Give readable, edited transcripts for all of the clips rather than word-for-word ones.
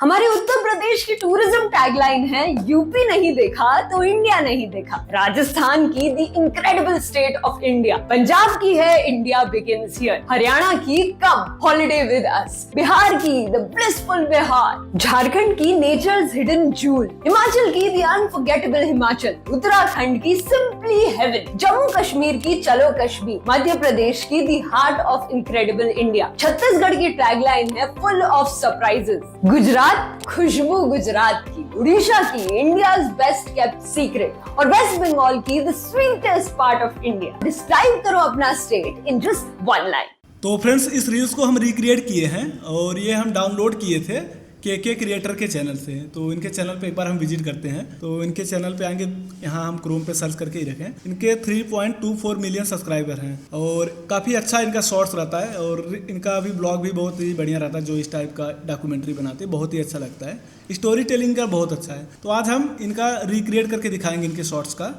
हमारे उत्तर प्रदेश की tourism tagline है यूपी नहीं देखा तो इंडिया नहीं देखा। राजस्थान की the incredible state of India, Punjab की है इंडिया बिगिंस हियर, हरियाणा की कम हॉलिडे विद अस, बिहार की द ब्लिसफुल बिहार, झारखंड की नेचर्स हिडन जूल, हिमाचल की द अनफॉरगेटेबल हिमाचल, उत्तराखंड की सिंपली हेवन, जम्मू कश्मीर की चलो कश्मीर, मध्य प्रदेश की the heart of incredible India, Chhattisgarh की टैगलाइन है फुल ऑफ सरप्राइजेस, गुजरात खुशबू गुजरात की, उड़ीसा की इंडियाज बेस्ट केप्ट सीक्रेट और वेस्ट बंगाल की the sweetest part of India. Describe करो अपना state in just one line. तो फ्रेंड्स, इस रील्स को हम रिक्रिएट किए हैं और ये हम डाउनलोड किए थे के क्रिएटर के चैनल से। तो इनके चैनल पे एक बार हम विजिट करते हैं। तो इनके चैनल पे आएंगे, यहाँ हम क्रोम पे सर्च करके ही रखें। इनके 3.24 मिलियन सब्सक्राइबर हैं और काफ़ी अच्छा इनका शॉर्ट्स रहता है और इनका भी ब्लॉग भी बहुत ही बढ़िया रहता है। जो इस टाइप का डॉक्यूमेंट्री बनाते हैं बहुत ही अच्छा लगता है, स्टोरी टेलिंग का बहुत अच्छा है। तो आज हम इनका रिक्रिएट करके दिखाएंगे इनके शॉर्ट्स का।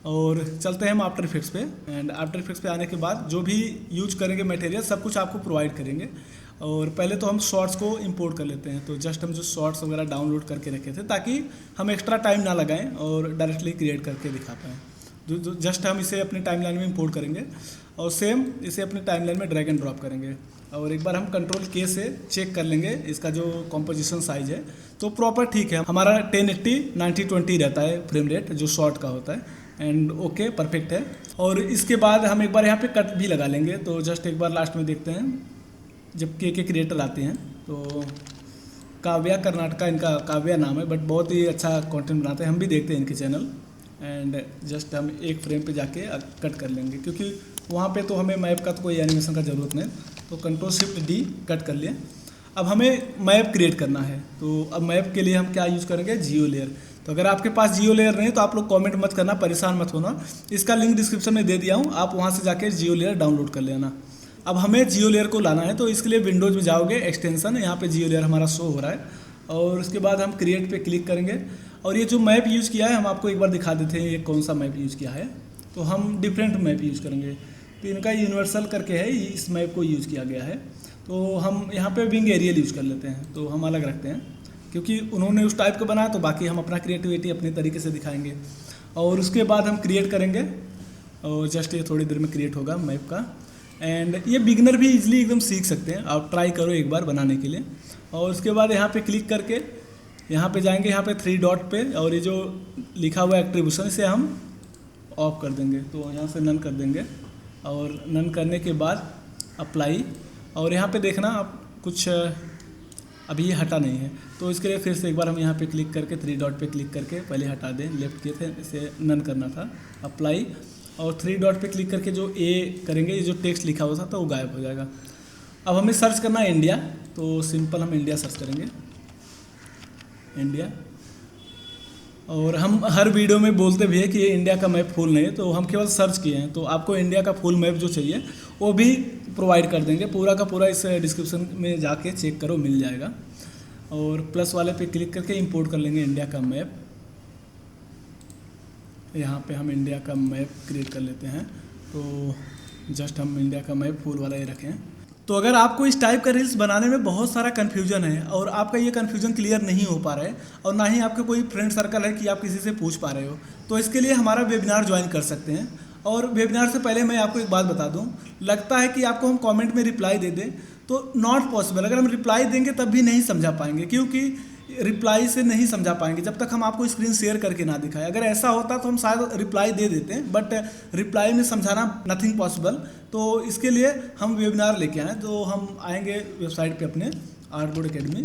और चलते हैं हम आफ्टर इफेक्ट्स पे। एंड आफ्टर इफेक्ट्स पे आने के बाद जो भी यूज करेंगे मटेरियल सब कुछ आपको प्रोवाइड करेंगे। और पहले तो हम शॉर्ट्स को इंपोर्ट कर लेते हैं। तो जस्ट हम जो शॉर्ट्स वगैरह डाउनलोड करके रखे थे ताकि हम एक्स्ट्रा टाइम ना लगाएं और डायरेक्टली क्रिएट करके दिखा पाएँ। जो जस्ट हम इसे अपने टाइमलाइन में इंपोर्ट करेंगे और सेम इसे अपने टाइमलाइन में ड्रैग एंड ड्रॉप करेंगे। और एक बार हम कंट्रोल के से चेक कर लेंगे इसका जो कॉम्पोजिशन साइज है तो प्रॉपर ठीक है। हमारा 1080 90/20 रहता है फ्रेम रेट जो शॉर्ट का होता है। एंड ओके परफेक्ट है। और इसके बाद हम एक बार यहाँ पे कट भी लगा लेंगे। तो जस्ट एक बार लास्ट में देखते हैं जब के क्रिएटर आते हैं। तो काव्या कर्नाटका इनका काव्या नाम है, बट बहुत ही अच्छा कंटेंट बनाते हैं। हम भी देखते हैं इनके चैनल। एंड जस्ट हम एक फ्रेम पे जाके कट कर लेंगे क्योंकि वहाँ पे तो हमें मैप का तो कोई एनिमेशन का ज़रूरत नहीं। तो कंट्रोल शिफ्ट डी कट कर लिए। अब हमें मैप क्रिएट करना है। तो अब मैप के लिए हम क्या यूज़ करेंगे, जियो लेयर। तो अगर आपके पास जियो लेयर नहीं तो आप लोग कमेंट मत करना, परेशान मत होना। इसका लिंक डिस्क्रिप्शन में दे दिया हूँ, आप वहाँ से जाके जियो लेयर डाउनलोड कर लेना। अब हमें जियो लेयर को लाना है तो इसके लिए विंडोज़ में जाओगे, एक्सटेंशन, यहाँ पे जियो लेयर हमारा शो हो रहा है। और उसके बाद हम क्रिएट पे क्लिक करेंगे। और ये जो मैप यूज़ किया है हम आपको एक बार दिखा देते हैं ये कौन सा मैप यूज़ किया है। तो हम डिफरेंट मैप यूज़ करेंगे। तो इनका यूनिवर्सल करके है, इस मैप को यूज़ किया गया है। तो हम यहाँ पे विंग एरियल यूज़ कर लेते हैं। तो हम अलग रखते हैं क्योंकि उन्होंने उस टाइप का बनाया, तो बाकी हम अपना क्रिएटिविटी अपने तरीके से दिखाएंगे। और उसके बाद हम क्रिएट करेंगे और जस्ट ये थोड़ी देर में क्रिएट होगा मैप का। एंड ये बिगनर भी इजीली एकदम सीख सकते हैं, आप ट्राई करो एक बार बनाने के लिए। और उसके बाद यहाँ पे क्लिक करके यहाँ पे जाएंगे, यहाँ पे 3 डॉट पे, और ये जो लिखा हुआ एट्रीब्यूशन इसे हम ऑफ कर देंगे। तो यहाँ से नन कर देंगे और नन करने के बाद अप्लाई। और यहाँ पे देखना आप कुछ अभी ये हटा नहीं है तो इसके लिए फिर से एक बार हम यहाँ पे क्लिक करके 3 डॉट पे क्लिक करके पहले हटा दें, लेफ्ट किए थे, इसे नन करना था, अप्लाई। और 3 डॉट पे क्लिक करके जो ए करेंगे, ये जो टेक्स्ट लिखा हुआ था तो वो गायब हो जाएगा। अब हमें सर्च करना है इंडिया। तो सिंपल हम इंडिया सर्च करेंगे, इंडिया। और हम हर वीडियो में बोलते भी है कि ये इंडिया का मैप फुल नहीं है, तो हम केवल सर्च किए हैं। तो आपको इंडिया का फुल मैप जो चाहिए वो भी प्रोवाइड कर देंगे, पूरा का पूरा इस डिस्क्रिप्शन में जाके चेक करो, मिल जाएगा। और प्लस वाले पे क्लिक करके इंपोर्ट कर लेंगे इंडिया का मैप। यहाँ पे हम इंडिया का मैप क्रिएट कर लेते हैं। तो जस्ट हम इंडिया का मैप फुल वाला ही रखें। तो अगर आपको इस टाइप का रील्स बनाने में बहुत सारा कन्फ्यूजन है और आपका ये कन्फ्यूजन क्लियर नहीं हो पा रहा है और ना ही आपका कोई फ्रेंड सर्कल है कि आप किसी से पूछ पा रहे हो, तो इसके लिए हमारा वेबिनार ज्वाइन कर सकते हैं। और वेबिनार से पहले मैं आपको एक बात बता दूं, लगता है कि आपको हम कमेंट में रिप्लाई दे दें तो नॉट पॉसिबल। अगर हम रिप्लाई देंगे तब भी नहीं समझा पाएंगे, क्योंकि रिप्लाई से नहीं समझा पाएंगे जब तक हम आपको स्क्रीन शेयर करके ना दिखाएं। अगर ऐसा होता तो हम शायद रिप्लाई दे देते हैं, बट रिप्लाई में समझाना नथिंग पॉसिबल। तो इसके लिए हम वेबिनार लेके आए। तो हम आएंगे वेबसाइट पे अपने आर्टबोर्ड एकेडमी,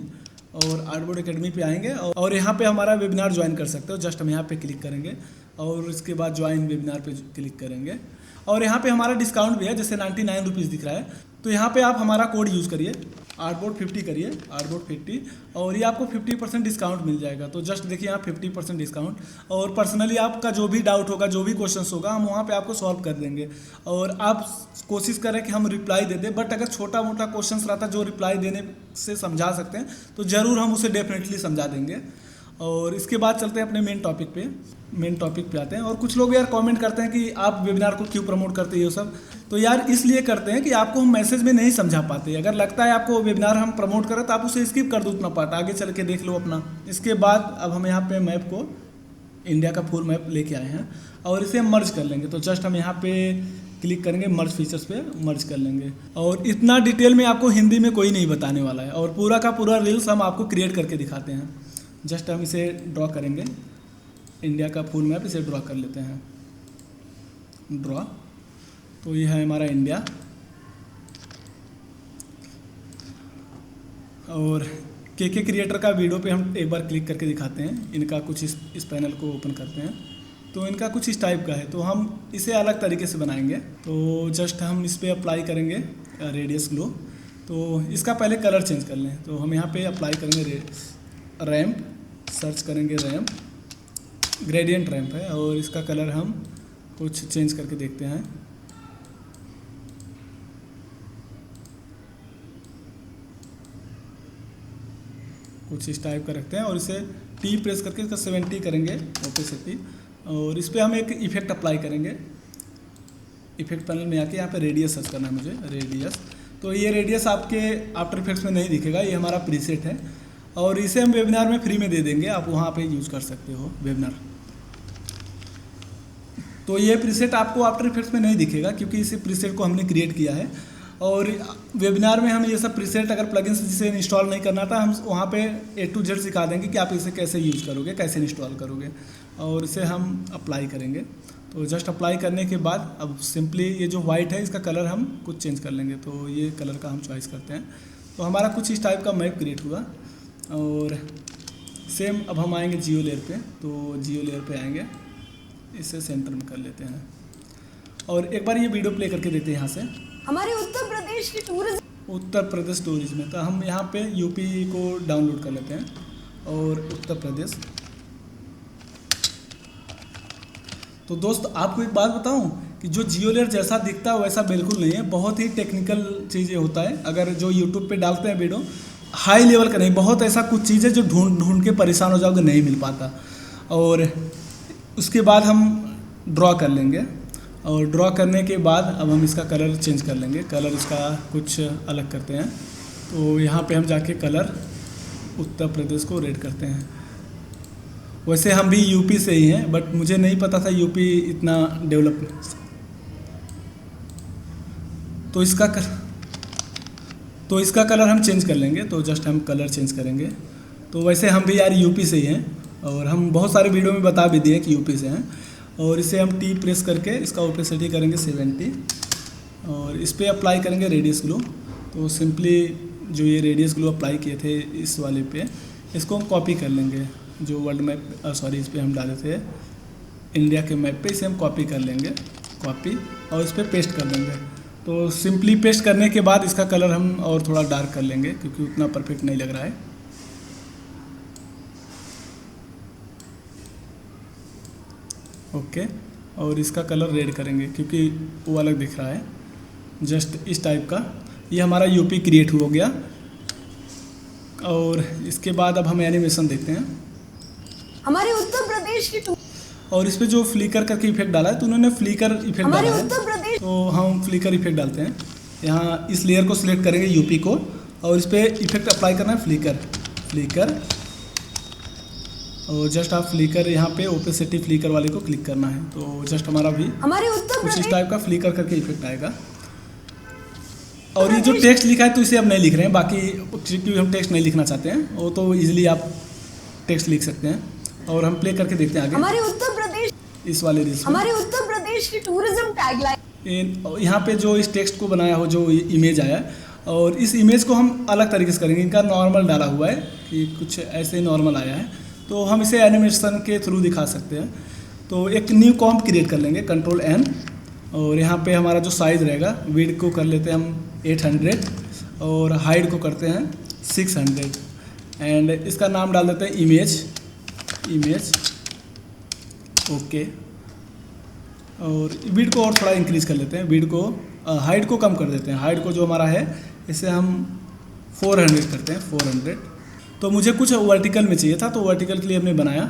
और आर्टबोर्ड एकेडमी पे आएंगे और यहाँ पे हमारा वेबिनार ज्वाइन कर सकते हो। जस्ट हम यहाँ पे क्लिक करेंगे और इसके बाद ज्वाइन वेबिनार पे क्लिक करेंगे। और यहाँ पे हमारा डिस्काउंट भी है, जैसे 99 रुपीज़ दिख रहा है। तो यहाँ पे आप हमारा कोड यूज़ करिए, आर्टबोर्ड 50 करिए, आर्टबोर्ड 50, और ये आपको 50% डिस्काउंट मिल जाएगा। तो जस्ट देखिए यहाँ 50% डिस्काउंट। और पर्सनली आपका जो भी डाउट होगा, जो भी क्वेश्चंस होगा, हम वहाँ पे आपको सॉल्व कर देंगे। और आप कोशिश करें कि हम रिप्लाई दे दें, बट अगर छोटा मोटा क्वेश्चंस रहता है जो रिप्लाई देने से समझा सकते हैं तो ज़रूर हम उसे डेफिनेटली समझा देंगे। और इसके बाद चलते हैं अपने मेन टॉपिक पे आते हैं। और कुछ लोग यार कमेंट करते हैं कि आप वेबिनार को क्यों प्रमोट करते हैं ये सब। तो यार इसलिए करते हैं कि आपको हम मैसेज में नहीं समझा पाते। अगर लगता है आपको वेबिनार हम प्रमोट करें तो आप उसे स्किप कर दो उतना पार्ट, आगे चल के देख लो अपना। इसके बाद अब हम यहाँ पे मैप को, इंडिया का फुल मैप लेके आए हैं और इसे हम मर्ज कर लेंगे। तो जस्ट हम यहाँ पे क्लिक करेंगे, मर्ज फीचर्स पे मर्ज कर लेंगे। और इतना डिटेल में आपको हिंदी में कोई नहीं बताने वाला है और पूरा का पूरा रील्स हम आपको क्रिएट करके दिखाते हैं। जस्ट हम इसे ड्रॉ करेंगे, इंडिया का फुल मैप इसे ड्रॉ कर लेते हैं। ड्रॉ, तो ये है हमारा इंडिया। और के क्रिएटर का वीडियो पे हम एक बार क्लिक करके दिखाते हैं। इनका कुछ इस पैनल को ओपन करते हैं तो इनका कुछ इस टाइप का है। तो हम इसे अलग तरीके से बनाएंगे। तो जस्ट हम इस पर अप्लाई करेंगे रेडियस ग्लो। तो इसका पहले कलर चेंज कर लें। तो हम यहाँ पे अप्लाई करेंगे रैम्प, सर्च करेंगे रैम्प, ग्रेडियंट रैम्प है और इसका कलर हम कुछ चेंज करके देखते हैं। कुछ इस टाइप का रखते हैं और इसे टी प्रेस करके इसका 70 करेंगे ओपेसिटी। और इस पर हम एक इफेक्ट अप्लाई करेंगे। इफेक्ट पैनल में आके यहाँ पे रेडियस सर्च करना है मुझे, रेडियस। तो ये रेडियस आपके आफ्टर इफेक्ट्स में नहीं दिखेगा, ये हमारा प्रीसेट है और इसे हम वेबिनार में फ्री में दे देंगे, आप वहाँ पे यूज़ कर सकते हो वेबिनार। तो ये प्रीसेट आपको आफ्टर इफेक्ट्स में नहीं दिखेगा क्योंकि इसी प्रीसेट को हमने क्रिएट किया है। और वेबिनार में हम ये सब प्रीसेट अगर प्लगइन्स जिसे इंस्टॉल नहीं करना था, हम वहाँ पे A to Z सिखा देंगे कि आप इसे कैसे यूज़ करोगे, कैसे इंस्टॉल करोगे। और इसे हम अप्लाई करेंगे। तो जस्ट अप्लाई करने के बाद अब सिंपली ये जो वाइट है इसका कलर हम कुछ चेंज कर लेंगे। तो ये कलर का हम चॉइस करते हैं। तो हमारा कुछ इस टाइप का मैप क्रिएट हुआ। और सेम अब हम आएंगे जियो लेयर पे। तो जियो लेयर पे आएंगे, इसे सेंटर में कर लेते हैं और एक बार ये वीडियो प्ले करके देखते हैं यहाँ से। हमारे उत्तर प्रदेश की टूरिज्म में तो हम यहाँ पे यूपी को डाउनलोड कर लेते हैं और उत्तर प्रदेश। तो दोस्त आपको एक बात बताऊं कि जो जियो लेयर जैसा दिखता है वैसा बिल्कुल नहीं है, बहुत ही टेक्निकल चीज़ें होता है। अगर जो यूट्यूब पे डालते हैं वीडियो हाई लेवल का नहीं, बहुत ऐसा कुछ चीज़ है जो ढूंढ के परेशान हो जाओगे, नहीं मिल पाता। और उसके बाद हम ड्रॉ कर लेंगे और ड्रॉ करने के बाद अब हम इसका कलर चेंज कर लेंगे। कलर इसका कुछ अलग करते हैं। तो यहाँ पे हम जाके कलर उत्तर प्रदेश को रेड करते हैं। वैसे हम भी यूपी से ही हैं बट मुझे नहीं पता था यूपी इतना डेवलप। तो इसका कलर हम चेंज कर लेंगे। तो जस्ट हम कलर चेंज करेंगे। तो वैसे हम भी यार यूपी से ही हैं और हम बहुत सारे वीडियो में बता भी दिए कि यूपी से हैं। और इसे हम टी प्रेस करके इसका ओपेसिटी करेंगे 70 और इस पर अप्लाई करेंगे रेडियस ग्लो। तो सिंपली जो ये रेडियस ग्लो अप्लाई किए थे इस वाले पे, इसको हम कॉपी कर लेंगे। जो वर्ल्ड मैप इस पर हम डाले थे इंडिया के मैप पे, इसे हम कॉपी कर लेंगे, कॉपी, और इस पर पेस्ट कर देंगे। तो सिंपली पेस्ट करने के बाद इसका कलर हम और थोड़ा डार्क कर लेंगे क्योंकि उतना परफेक्ट नहीं लग रहा है। ओके, और इसका कलर रेड करेंगे क्योंकि वो अलग दिख रहा है। जस्ट इस टाइप का ये हमारा यूपी क्रिएट हो गया। और इसके बाद अब हम एनिमेशन देखते हैं। हमारे उत्तर प्रदेश की और इस पे जो फ्लिकर करके इफेक्ट डाला है तो उन्होंने फ्लिकर इफेक्ट डाला है। उत्तर प्रदेश, तो हम फ्लिकर इफेक्ट डालते हैं। यहाँ इस लेयर को सिलेक्ट करेंगे यूपी को और इस पर इफेक्ट अप्लाई करना है फ्लिकर। और जस्ट आप फ्लिकर यहाँ पे ओपेसिटी फ्लिकर वाले को क्लिक करना है। तो जस्ट हमारा भी हमारे उत्तर कुछ इस टाइप का फ्लिकर करके इफेक्ट आएगा। और ये जो टेक्स्ट लिखा है तो इसे अब नहीं लिख रहे हैं, बाकी क्योंकि हम टेक्स्ट नहीं लिखना चाहते हैं वो तो इजीली आप टेक्स्ट लिख सकते हैं। और हम प्ले करके देखते हैं आगे। हमारे उत्तर प्रदेश इस वाले रील्स, हमारे उत्तर प्रदेश की टूरिज्म टैगलाइन। यहाँ पे जो इस टेक्स्ट को बनाया हो, जो इमेज आया, और इस इमेज को हम अलग तरीके से करेंगे। इनका नॉर्मल डाला हुआ है कि कुछ ऐसे ही नॉर्मल आया है, तो हम इसे एनिमेशन के थ्रू दिखा सकते हैं। तो एक न्यू कॉम्प क्रिएट कर लेंगे, Ctrl+N, और यहाँ पे हमारा जो साइज़ रहेगा, विड्थ को कर लेते हैं हम 800 और हाइट को करते हैं 600 एंड इसका नाम डाल देते हैं इमेज। ओके, और विड्थ को और थोड़ा इंक्रीज़ कर लेते हैं। विड्थ को, हाइट को कम कर देते हैं। हाइट को जो हमारा है इसे हम 400 करते हैं, 400। तो मुझे कुछ वर्टिकल में चाहिए था, तो वर्टिकल के लिए हमने बनाया।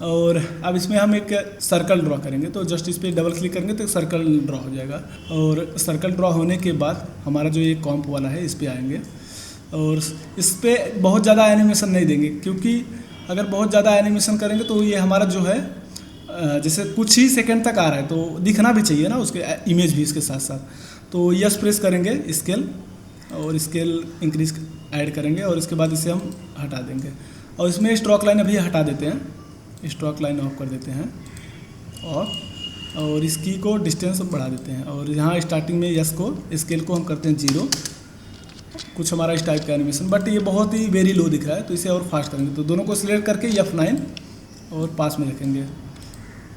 और अब इसमें हम एक सर्कल ड्रॉ करेंगे, तो जस्ट इस पर डबल क्लिक करेंगे तो एक सर्कल ड्रॉ हो जाएगा। और सर्कल ड्रॉ होने के बाद हमारा जो ये कॉम्प वाला है इस पर आएंगे और इस पर बहुत ज़्यादा एनिमेशन नहीं देंगे, क्योंकि अगर बहुत ज़्यादा एनिमेशन करेंगे तो ये हमारा जो है जैसे कुछ ही सेकंड तक आ रहा है तो दिखना भी चाहिए ना उसके इमेज भी इसके साथ साथ। तो यस प्रेस करेंगे स्केल, और स्केल इंक्रीज ऐड करेंगे और इसके बाद इसे हम हटा देंगे। और इसमें स्ट्रोक लाइन अभी हटा देते हैं, स्ट्रोक लाइन ऑफ कर देते हैं ऑफ, और इसकी को डिस्टेंस बढ़ा देते हैं। और यहाँ स्टार्टिंग में यस को स्केल को हम करते हैं 0। कुछ हमारा इस टाइप का एनिमेशन, बट ये बहुत ही वेरी लो दिख रहा है तो इसे और फास्ट करेंगे। तो दोनों को सिलेक्ट करके F9 और पास में रखेंगे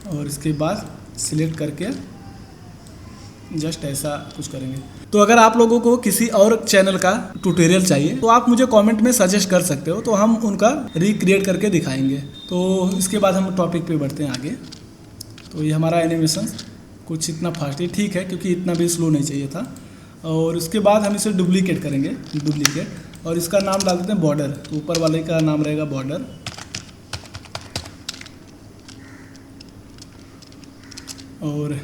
और इसके बाद सिलेक्ट करके जस्ट ऐसा कुछ करेंगे। तो अगर आप लोगों को किसी और चैनल का ट्यूटोरियल चाहिए तो आप मुझे कमेंट में सजेस्ट कर सकते हो, तो हम उनका रिक्रिएट करके दिखाएंगे। तो इसके बाद हम टॉपिक पे बढ़ते हैं आगे। तो ये हमारा एनिमेशन कुछ इतना फास्ट ही ठीक है, क्योंकि इतना भी स्लो नहीं चाहिए था। और उसके बाद हम इसे डुप्लीकेट करेंगे, डुप्लीकेट, और इसका नाम डाल देते हैं बॉर्डर। तो ऊपर वाले का नाम रहेगा बॉर्डर। और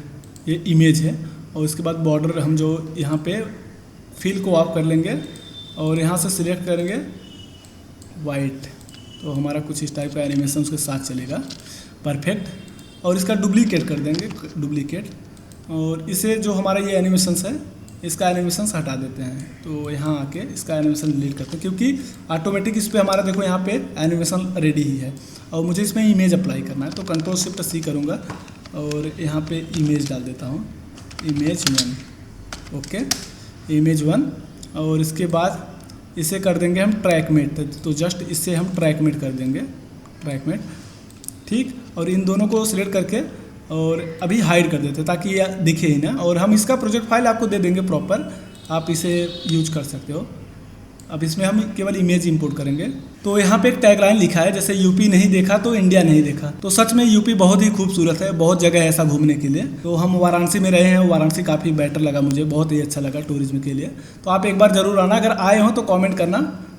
ये इमेज है, और इसके बाद बॉर्डर हम जो यहाँ पे फिल को ऑफ कर लेंगे और यहाँ से सिलेक्ट करेंगे वाइट। तो हमारा कुछ इस टाइप का एनिमेशन उसके साथ चलेगा, परफेक्ट। और इसका डुप्लीकेट कर देंगे, डुप्लीकेट। और इसे जो हमारा ये एनिमेशन है इसका एनिमेशन हटा देते हैं। तो यहाँ आके इसका एनिमेशन डिलीट करते हैं, क्योंकि ऑटोमेटिक इस पर हमारा देखो यहाँ पे एनिमेशन रेडी ही है। और मुझे इसमें इमेज अप्लाई करना है, तो Ctrl+Shift+C करूँगा और यहाँ पे इमेज डाल देता हूँ, इमेज 1। Okay, image 1। और इसके बाद इसे कर देंगे हम ट्रैकमेट। तो जस्ट इससे हम ट्रैकमेट कर देंगे, ट्रैकमेट, ठीक। और इन दोनों को सिलेक्ट करके और अभी हाइड कर देते हैं ताकि ये दिखे ही ना। और हम इसका प्रोजेक्ट फाइल आपको दे देंगे प्रॉपर, आप इसे यूज कर सकते हो। अब इसमें हम केवल इमेज इंपोर्ट करेंगे। तो यहाँ पे एक टैगलाइन लिखा है, जैसे यूपी नहीं देखा तो इंडिया नहीं देखा। तो सच में यूपी बहुत ही खूबसूरत है, बहुत जगह है ऐसा घूमने के लिए। तो हम वाराणसी में रहे हैं, वाराणसी काफ़ी बेटर लगा मुझे, बहुत ही अच्छा लगा टूरिज्म के लिए। तो आप एक बार ज़रूर आना, अगर आए हो तो कॉमेंट करना,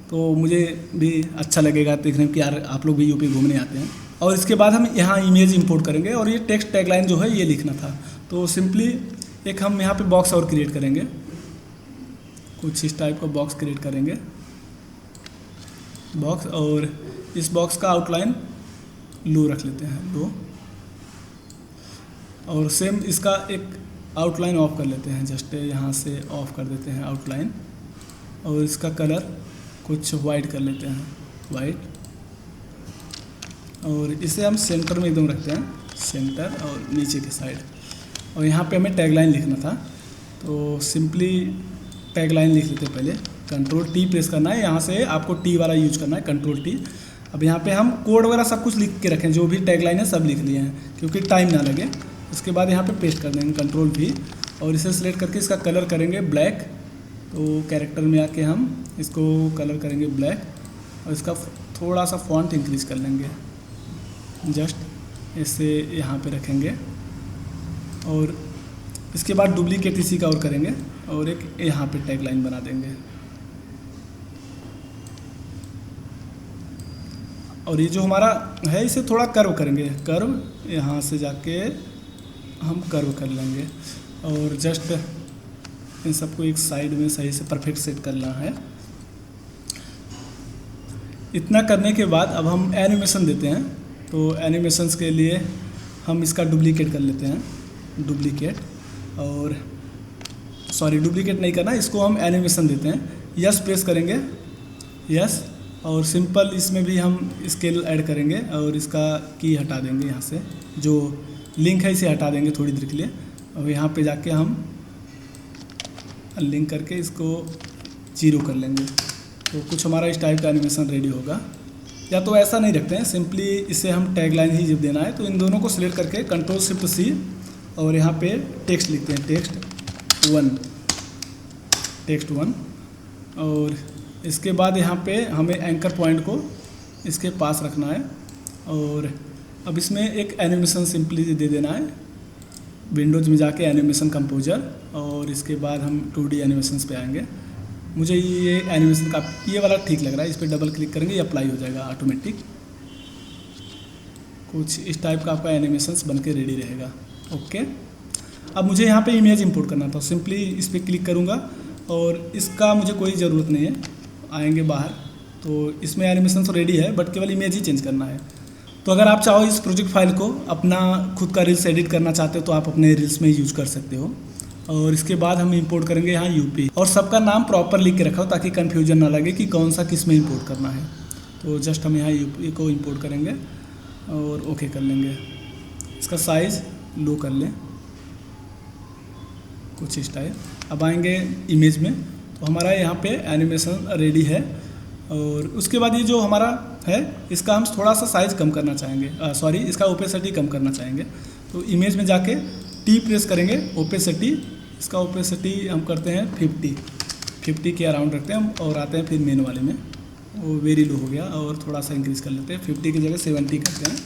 तो मुझे भी अच्छा लगेगा देखने में कि यार आप लोग भी यूपी घूमने आते हैं। और इसके बाद हम यहाँ इमेज इंपोर्ट करेंगे और ये टेक्स्ट टैगलाइन जो है ये लिखना था। तो सिंपली एक हम यहाँ पे बॉक्स और क्रिएट करेंगे, कुछ इस टाइप का बॉक्स क्रिएट करेंगे, बॉक्स। और इस बॉक्स का आउटलाइन लो रख लेते हैं, लो। और सेम इसका एक आउटलाइन ऑफ कर लेते हैं, जस्ट यहाँ से ऑफ कर देते हैं आउटलाइन। और इसका कलर कुछ वाइट कर लेते हैं, वाइट। और इसे हम सेंटर में एकदम रखते हैं, सेंटर, और नीचे की साइड। और यहाँ पे हमें टैगलाइन लिखना था, तो सिंपली टैगलाइन लिख लेते हैं। पहले Ctrl+T प्रेस करना है, यहाँ से आपको टी वाला यूज करना है, Ctrl+T। अब यहाँ पे हम कोड वगैरह सब कुछ लिख के रखें, जो भी टैगलाइन है सब लिख लिए हैं, क्योंकि टाइम ना लगे। इसके बाद यहाँ पे पेस्ट कर देंगे Ctrl+V, और इसे सिलेक्ट करके इसका कलर करेंगे ब्लैक। तो कैरेक्टर में आके हम इसको कलर करेंगे ब्लैक, और इसका थोड़ा सा फॉन्ट इंक्रीज कर लेंगे, जस्ट इसे यहाँ पे रखेंगे। और इसके बाद डुप्लीकेट इसी का और करेंगे और एक यहाँ पे टैगलाइन बना देंगे। और ये जो हमारा है इसे थोड़ा कर्व करेंगे, कर्व यहाँ से जाके हम कर्व कर लेंगे। और जस्ट इन सबको एक साइड में सही से परफेक्ट सेट करना है। इतना करने के बाद अब हम एनिमेशन देते हैं। तो एनिमेशंस के लिए हम इसका डुप्लीकेट कर लेते हैं, डुप्लीकेट। और सॉरी, डुप्लीकेट नहीं करना, इसको हम एनिमेशन देते हैं। यस प्रेस करेंगे, यस। और सिंपल इसमें भी हम स्केल ऐड करेंगे और इसका की हटा देंगे, यहाँ से जो लिंक है इसे हटा देंगे थोड़ी देर के लिए। और यहाँ पे जाके हम लिंक करके इसको 0 कर लेंगे। तो कुछ हमारा इस टाइप का एनिमेशन रेडी होगा। या तो ऐसा नहीं रखते हैं, सिंपली इसे हम टैगलाइन ही जब देना है तो इन दोनों को सिलेक्ट करके Ctrl+Shift+C और यहाँ पे टेक्स्ट लिखते हैं, टेक्स्ट 1। और इसके बाद यहाँ पे हमें एंकर पॉइंट को इसके पास रखना है। और अब इसमें एक एनिमेशन सिंपली दे देना है, विंडोज में जाके एनिमेशन कंपोजर। और इसके बाद हम 2D एनिमेशंस पे आएंगे। मुझे ये एनिमेशन का ये वाला ठीक लग रहा है, इस पर डबल क्लिक करेंगे ये अप्लाई हो जाएगा ऑटोमेटिक। कुछ इस टाइप का आपका एनिमेशंस बन के रेडी रहेगा। ओके, अब मुझे यहाँ पे इमेज इंपोर्ट करना था, सिंपली इस पर क्लिक करूँगा और इसका मुझे कोई ज़रूरत नहीं है। आएंगे बाहर तो इसमें एनिमेशन तो रेडी है, बट केवल इमेज ही चेंज करना है। तो अगर आप चाहो इस प्रोजेक्ट फाइल को अपना खुद का रील्स एडिट करना चाहते हो तो आप अपने रील्स में यूज कर सकते हो। और इसके बाद हम इंपोर्ट करेंगे यहाँ यूपी, और सबका नाम प्रॉपर लिख के रखा हो ताकि कन्फ्यूजन ना लगे कि कौन सा किस में इंपोर्ट करना है। तो जस्ट हम यहाँ यूपी को इंपोर्ट करेंगे और ओके कर लेंगे। इसका साइज़ लो कर लें कुछ इस टाइप। अब आएंगे इमेज में तो हमारा यहाँ पे एनिमेशन रेडी है। और उसके बाद ये जो हमारा है इसका हम थोड़ा सा साइज़ कम करना चाहेंगे, सॉरी इसका ओपेसिटी कम करना चाहेंगे। तो इमेज में जाके टी प्रेस करेंगे, ओपेसिटी, इसका ओपेसिटी हम करते हैं 50 के अराउंड रखते हैं हम। और आते हैं फिर मेन वाले में, वो वेरी लो हो गया और थोड़ा सा इंक्रीज़ कर लेते हैं, 50 की जगह 70 करते हैं।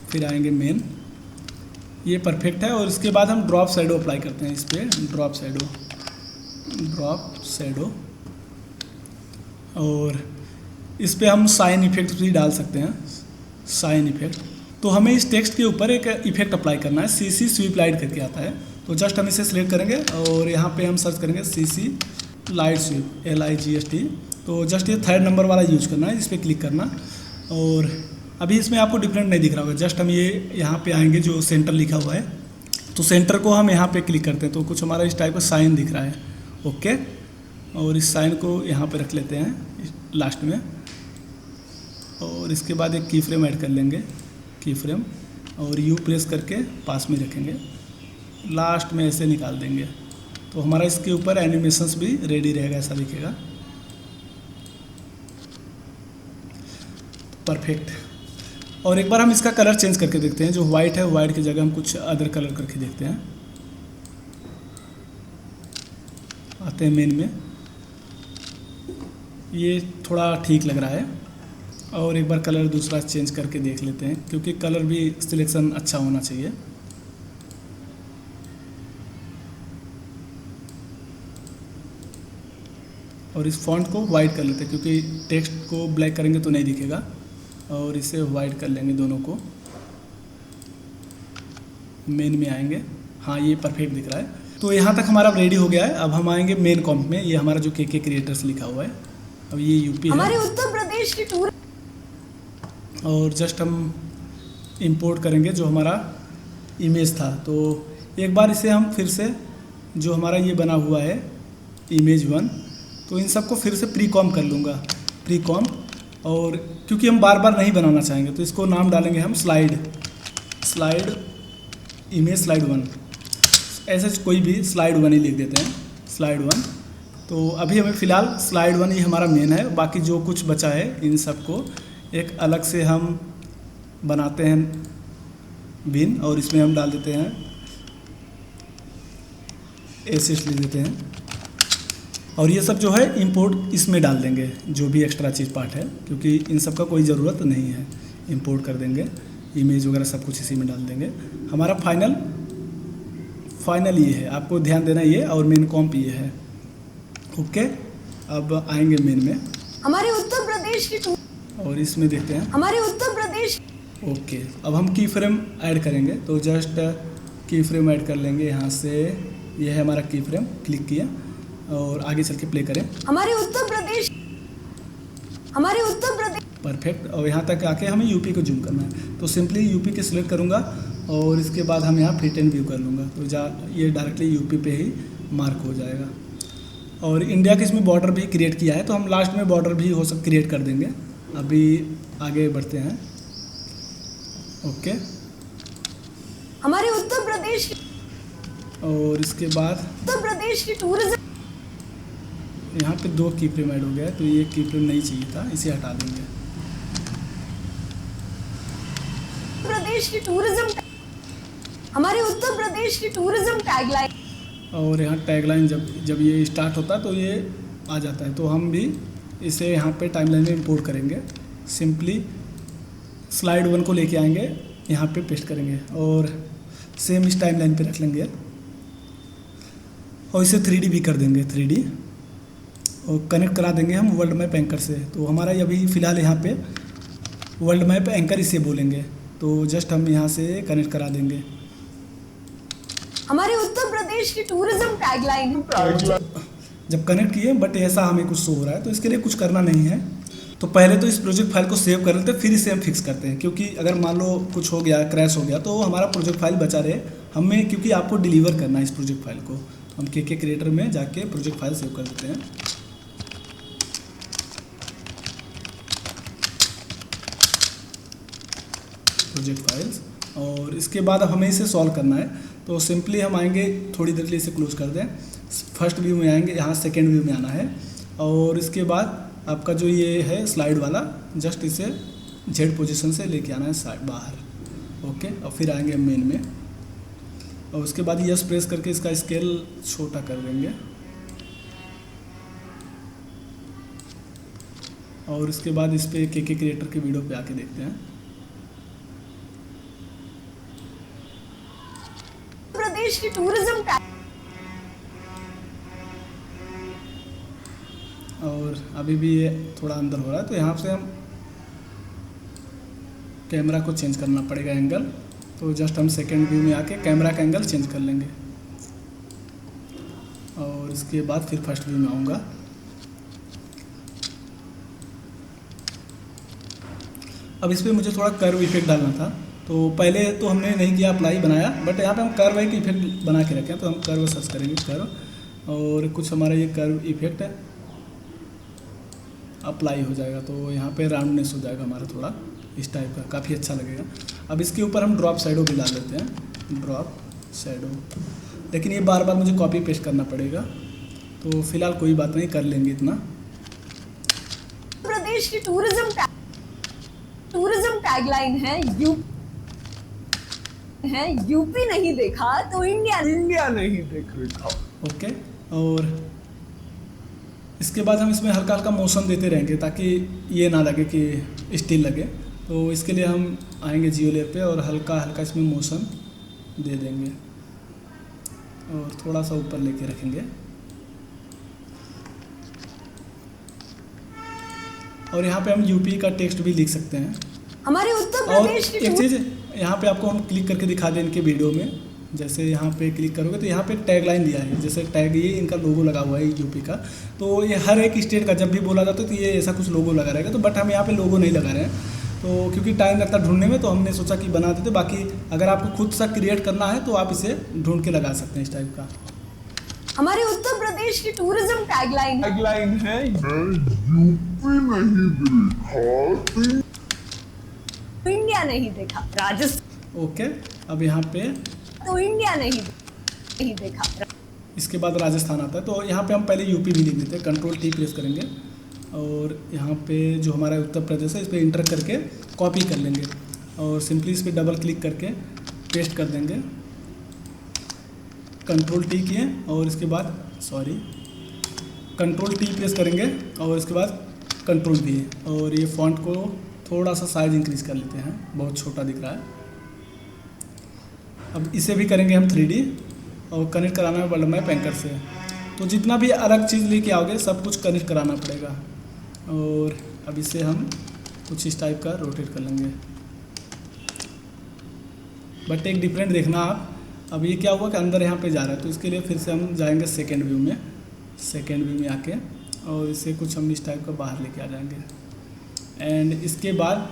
फिर आएंगे मेन, ये परफेक्ट है। और इसके बाद हम ड्रॉप शैडो अप्लाई करते हैं इस पर, ड्रॉप शैडो। और इस पे हम साइन इफेक्ट भी डाल सकते हैं, साइन इफेक्ट। तो हमें इस टेक्स्ट के ऊपर एक इफेक्ट अप्लाई करना है, CC स्वीप लाइट करके आता है। तो जस्ट हम इसे सिलेक्ट करेंगे और यहाँ पे हम सर्च करेंगे CC लाइट स्वीप, LIGHT। तो जस्ट ये 3rd नंबर वाला यूज करना है, इस पर क्लिक करना। और अभी इसमें आपको डिफरेंट नहीं दिख रहा होगा, जस्ट हम ये यहाँ पे आएंगे जो सेंटर लिखा हुआ है, तो सेंटर को हम यहाँ पे क्लिक करते हैं तो कुछ हमारा इस टाइप का साइन दिख रहा है। ओके, और इस साइन को यहाँ पे रख लेते हैं लास्ट में। और इसके बाद एक की फ्रेम ऐड कर लेंगे, की फ्रेम, और यू प्रेस करके पास में रखेंगे, लास्ट में ऐसे निकाल देंगे। तो हमारा इसके ऊपर एनिमेशंस भी रेडी रहेगा, ऐसा दिखेगा। परफेक्ट। और एक बार हम इसका कलर चेंज करके देखते हैं, जो वाइट है वाइट की जगह हम कुछ अदर कलर करके देखते हैं। आते हैं मेन में, ये थोड़ा ठीक लग रहा है। और एक बार कलर दूसरा चेंज करके देख लेते हैं, क्योंकि कलर भी सिलेक्शन अच्छा होना चाहिए। और इस फॉन्ट को वाइट कर लेते हैं, क्योंकि टेक्स्ट को ब्लैक करेंगे तो नहीं दिखेगा। और इसे वाइट कर लेंगे दोनों को। मेन में आएंगे, हाँ ये परफेक्ट दिख रहा है। तो यहाँ तक हमारा रेडी हो गया है। अब हम आएंगे मेन कॉम्प में, ये हमारा जो KK क्रिएटर्स लिखा हुआ है। अब ये यूपी है, हमारे उत्तर प्रदेश की टूर। और जस्ट हम इंपोर्ट करेंगे जो हमारा इमेज था। तो एक बार इसे हम फिर से, जो हमारा ये बना हुआ है इमेज 1, तो इन सबको फिर से प्री कॉम्प कर लूँगा, प्री कॉम्प। और क्योंकि हम बार बार नहीं बनाना चाहेंगे तो इसको नाम डालेंगे हम स्लाइड इमेज स्लाइड 1, ऐसे कोई भी स्लाइड 1 ही लिख देते हैं, स्लाइड 1। तो अभी हमें फ़िलहाल स्लाइड 1 ही हमारा मेन है, बाकी जो कुछ बचा है इन सबको एक अलग से हम बनाते हैं बिन, और इसमें हम डाल देते हैं एसेट्स लिख देते हैं। और ये सब जो है इंपोर्ट इसमें डाल देंगे, जो भी एक्स्ट्रा चीज़ पार्ट है, क्योंकि इन सब का कोई ज़रूरत नहीं है। इंपोर्ट कर देंगे, इमेज वगैरह सब कुछ इसी में डाल देंगे। हमारा फाइनल ये है, आपको ध्यान देना ये, और मेन कॉम्प ये है। ओके, अब आएंगे मेन में, हमारे उत्तर प्रदेश की टूर। और इसमें देखते हैं हमारे उत्तर प्रदेश। ओके, अब हम की फ्रेम ऐड करेंगे। तो जस्ट की फ्रेम ऐड कर लेंगे यहाँ से, ये है हमारा की फ्रेम, क्लिक किया और आगे चल के प्ले करें। हमारे उत्तर प्रदेश। परफेक्ट। और यहाँ तक आके हमें यूपी को जूम करना है, तो सिंपली यूपी के सिलेक्ट करूँगा और इसके बाद हम यहाँ फिट एंड व्यू कर लूँगा। तो ये डायरेक्टली यूपी पे ही मार्क हो जाएगा। और इंडिया के इसमें बॉर्डर भी क्रिएट किया है, तो हम लास्ट में बॉर्डर भी हो सब क्रिएट कर देंगे। अभी आगे बढ़ते हैं। ओके, हमारे उत्तर प्रदेश। और इसके बाद उत्तर प्रदेश की टूरिज्म। यहाँ पे 2 की फ्रेम ऐड हो गया है, तो ये की फ्रेम नहीं चाहिए था, इसे हटा देंगे। प्रदेश की टूरिज्म। हमारे उत्तर प्रदेश की टूरिज्म टैगलाइन। और यहाँ टैगलाइन जब ये स्टार्ट होता है तो ये आ जाता है, तो हम भी इसे यहाँ पे टाइमलाइन में इंपोर्ट करेंगे। सिंपली स्लाइड 1 को लेके आएंगे, यहाँ पे पेस्ट करेंगे और सेम इस टाइमलाइन पे रख लेंगे और इसे 3D भी कर देंगे, 3D। और कनेक्ट करा देंगे हम वर्ल्ड मैप एंकर से। तो हमारा ये अभी फ़िलहाल यहाँ पे वर्ल्ड मैप एंकर इसे बोलेंगे, तो जस्ट हम यहाँ से कनेक्ट करा देंगे। हमारे उत्तर प्रदेश की टूरिज्म टैगलाइन जब कनेक्ट किए बट ऐसा हमें कुछ शो हो रहा है, तो इसके लिए कुछ करना नहीं है। तो पहले तो इस प्रोजेक्ट फाइल को सेव कर लेते हैं, फिर इसे हम फिक्स करते हैं, क्योंकि अगर मान लो कुछ हो गया, क्रैश हो गया, तो हमारा प्रोजेक्ट फाइल बचा रहे हमें, क्योंकि आपको डिलीवर करना है इस प्रोजेक्ट फाइल को। हम के क्रिएटर में जाके प्रोजेक्ट फाइल सेव कर देते हैं। प्रोजेक्ट फाइल्स, और इसके बाद हमें इसे सॉल्व करना है। तो सिंपली हम आएंगे, थोड़ी देर के लिए इसे क्लोज कर दें, फर्स्ट व्यू में आएंगे, यहाँ सेकेंड व्यू में आना है, और इसके बाद आपका जो ये है स्लाइड वाला, जस्ट इसे जेड पोजीशन से लेके आना है साइड बाहर। ओके, और फिर आएंगे मेन में, और उसके बाद यस प्रेस करके इसका स्केल छोटा कर देंगे, और इसके बाद इस पे के क्रिएटर के वीडियो पे आके देखते हैं। प्रदेश की टूरिज्म और अभी भी ये थोड़ा अंदर हो रहा है, तो यहाँ से हम कैमरा को चेंज करना पड़ेगा एंगल। तो जस्ट हम सेकेंड व्यू में आके कैमरा का एंगल चेंज कर लेंगे, और इसके बाद फिर फर्स्ट व्यू में आऊँगा। अब इस पर मुझे थोड़ा कर्व इफेक्ट डालना था, तो पहले तो हमने नहीं किया, अप्लाई बनाया, बट यहाँ पे हम कर्व एक इफेक्ट बना के रखें, तो हम कर्व सर्च करेंगे, कर्व, और कुछ हमारा ये कर्व इफेक्ट है, अप्लाई हो जाएगा। तो यहाँ पे राउंडनेस हो जाएगा हमारा थोड़ा इस टाइप का, काफ़ी अच्छा लगेगा। अब इसके ऊपर हम ड्रॉप शैडो भी डाल देते हैं, ड्रॉप शैडो, लेकिन ये बार बार मुझे कॉपी पेस्ट करना पड़ेगा, तो फिलहाल कोई बात नहीं, कर लेंगे इतना। प्रदेश की टूरिज्म टैगलाइन है यूपी नहीं देखा तो इंडिया नहीं देखा। ओके, और इसके बाद हम इसमें हल्का हल्का मोशन देते रहेंगे, ताकि ये ना लगे कि स्टिल लगे। तो इसके लिए हम आएंगे जियो लेयर पे, और हल्का हल्का इसमें मोशन दे देंगे, और थोड़ा सा ऊपर लेके रखेंगे, और यहाँ पे हम यूपी का टेक्स्ट भी लिख सकते हैं। हमारे उत्तर और प्रदेश की एक चीज़ यहाँ पे आपको हम क्लिक करके दिखा दें इनके वीडियो में, जैसे यहाँ पे क्लिक करोगे तो यहाँ पे टैग लाइन दिया है, जैसे टैग, ये इनका लोगो लगा हुआ है यूपी का। तो ये हर एक स्टेट का जब भी बोला जाता है तो ये ऐसा कुछ लोगो लगा रहेगा, तो बट हम यहाँ पे लोगो नहीं लगा रहे हैं, तो क्योंकि टाइम लगता है ढूंढने में, तो हमने सोचा कि बना देते। बाकी अगर आपको खुद सा क्रिएट करना है तो आप इसे ढूंढ के लगा सकते हैं इस टाइप का। हमारे उत्तर प्रदेश की टूरिज्म टैगलाइन है यूपी नहीं देखा इंडिया नहीं देखा, राजस्थान ओके, अब यहाँ पे तो इंडिया नहीं देखा। इसके बाद राजस्थान आता है, तो यहाँ पे हम पहले यूपी भी लिख देते हैं, कंट्रोल टी प्रेस करेंगे, और यहाँ पे जो हमारा उत्तर प्रदेश है इस पर इंटर करके कॉपी कर लेंगे, और सिंपली इस पर डबल क्लिक करके पेस्ट कर देंगे। कंट्रोल टी किए, और इसके बाद कंट्रोल टी प्रेस करेंगे, और इसके बाद कंट्रोल भी, और ये फॉन्ट को थोड़ा सा साइज इंक्रीज कर लेते हैं, बहुत छोटा दिख रहा है। अब इसे भी करेंगे हम 3D, और कनेक्ट कराना है वर्ल्ड मैप एंकर से। तो जितना भी अलग चीज़ लेके आओगे सब कुछ कनेक्ट कराना पड़ेगा, और अब इसे हम कुछ इस टाइप का रोटेट कर लेंगे, बट एक डिफरेंट देखना आप। अब ये क्या हुआ कि अंदर यहाँ पे जा रहा है, तो इसके लिए फिर से हम जाएंगे सेकेंड व्यू में आके, और इसे कुछ हम इस टाइप का बाहर लेके आ जाएंगे। एंड इसके बाद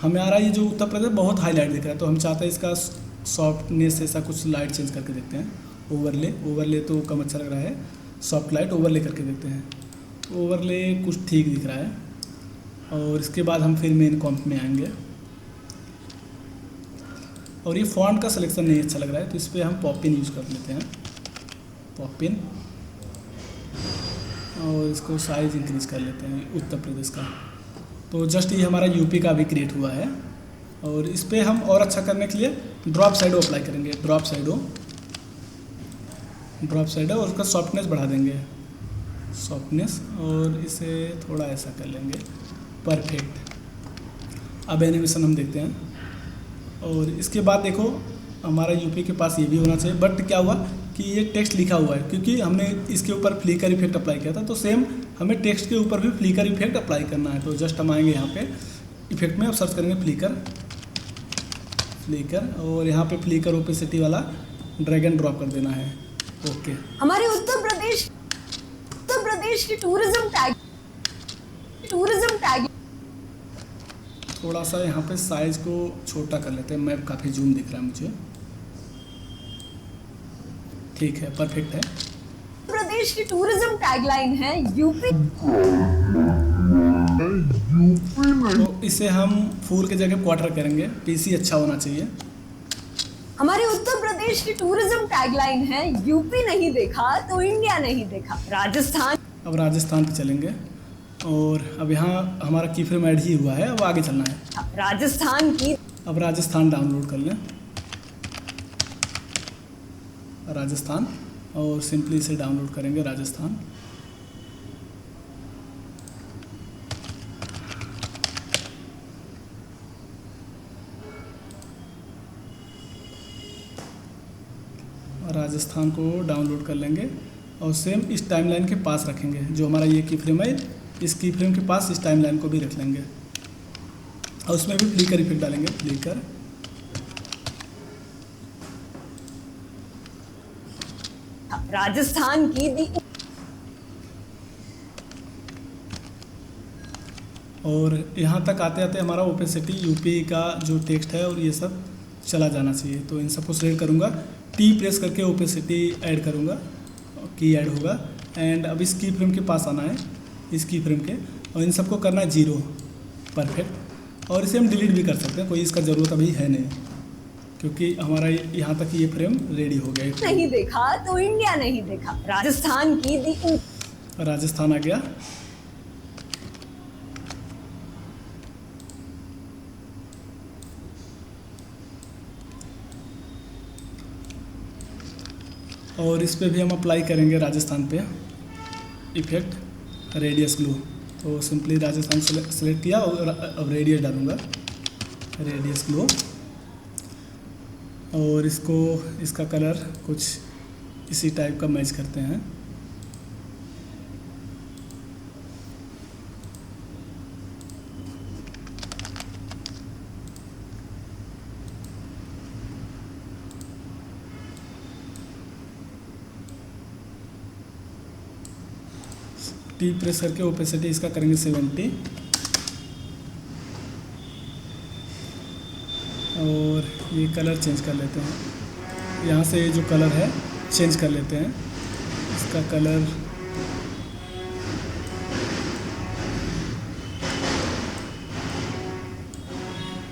हमारा ये जो उत्तर प्रदेश बहुत हाईलाइट दिख रहा है, तो हम चाहते हैं इसका सॉफ्टनेस ऐसा कुछ लाइट चेंज करके देखते हैं। ओवरले तो कम अच्छा लग रहा है, सॉफ्ट लाइट ओवरले करके देखते हैं। ओवरले कुछ ठीक दिख रहा है, और इसके बाद हम फिर मेन कॉम्प में आएंगे, और ये फॉन्ट का सिलेक्शन नहीं अच्छा लग रहा है, तो इस पर हम पॉपिन यूज़ कर लेते हैं, पॉपिन, और इसको साइज इंक्रीज कर लेते हैं उत्तर प्रदेश का। तो जस्ट ये हमारा यूपी का भी क्रिएट हुआ है, और इस पर हम और अच्छा करने के लिए ड्रॉप शैडो अप्लाई करेंगे, ड्रॉप शैडो, और उसका सॉफ्टनेस बढ़ा देंगे, और इसे थोड़ा ऐसा कर लेंगे, परफेक्ट। अब एनिमेशन हम देखते हैं, और इसके बाद देखो हमारा यूपी के पास ये भी होना चाहिए, बट क्या हुआ कि ये टेक्स्ट लिखा हुआ है, क्योंकि हमने इसके ऊपर फ्लिकर इफेक्ट अप्लाई किया था, तो सेम हमें टेक्स्ट के ऊपर भी फ्लिकर इफेक्ट अप्लाई करना है। तो जस्ट हम आएंगे यहाँ पे इफेक्ट में, अब सर्च करेंगे फ्लिकर और यहाँ पे फ्लिकर ओपेसिटी वाला ड्रैग एंड ड्रॉप कर देना है। ओके, हमारे उत्तर प्रदेश की टूरिज्म टैग थोड़ा सा यहाँ पे साइज को छोटा कर लेते हैं, मैप काफ़ी जूम दिख रहा है मुझे। ठीक है, परफेक्ट है। प्रदेश की टूरिज्म टैगलाइन है यूपी तो इसे हम फुल के जगह क्वार्टर करेंगे, पीसी अच्छा होना चाहिए। हमारे उत्तर प्रदेश की टूरिज्म टैगलाइन है यूपी नहीं देखा तो इंडिया नहीं देखा। राजस्थान, अब राजस्थान पे चलेंगे और अब यहाँ हमारा की फ्रेम ऐड ही हुआ है, अब आगे चलना है। अब राजस्थान डाउनलोड कर लें, राजस्थान, और सिंपली इसे डाउनलोड करेंगे राजस्थान। राजस्थान को डाउनलोड कर लेंगे और सेम इस टाइमलाइन के पास रखेंगे। जो हमारा ये की फ्रेम है, इस की फ्रेम के पास इस टाइमलाइन को भी रख लेंगे और उसमें भी फ्लिकर इफेक्ट डालेंगे, फ्लिकर। राजस्थान की और यहाँ तक आते आते हमारा ओपेसिटी यूपी का जो टेक्स्ट है और ये सब चला जाना चाहिए। तो इन सबको सिलेक्ट करूँगा, टी प्रेस करके ओपेसिटी ऐड करूँगा, की ऐड होगा। एंड अब इस की फ्रेम के पास आना है, इस की फ्रेम के, और इन सबको करना है 0, परफेक्ट। और इसे हम डिलीट भी कर सकते हैं, कोई इसका ज़रूरत अभी है नहीं, क्योंकि हमारा यहाँ तक ये फ्रेम रेडी हो गया। नहीं देखा तो इंडिया नहीं देखा। राजस्थान आ गया। और इस पे भी हम अप्लाई करेंगे राजस्थान पे इफेक्ट रेडियस ग्लो। तो सिंपली राजस्थान सेलेक्ट किया और अब रेडियस डालूँगा, रेडियस ग्लो। और इसका कलर कुछ इसी टाइप का मैच करते हैं। टी प्रेस करके ओपेसिटी इसका करेंगे 70 और ये कलर चेंज कर लेते हैं। यहाँ से ये जो कलर है चेंज कर लेते हैं, इसका कलर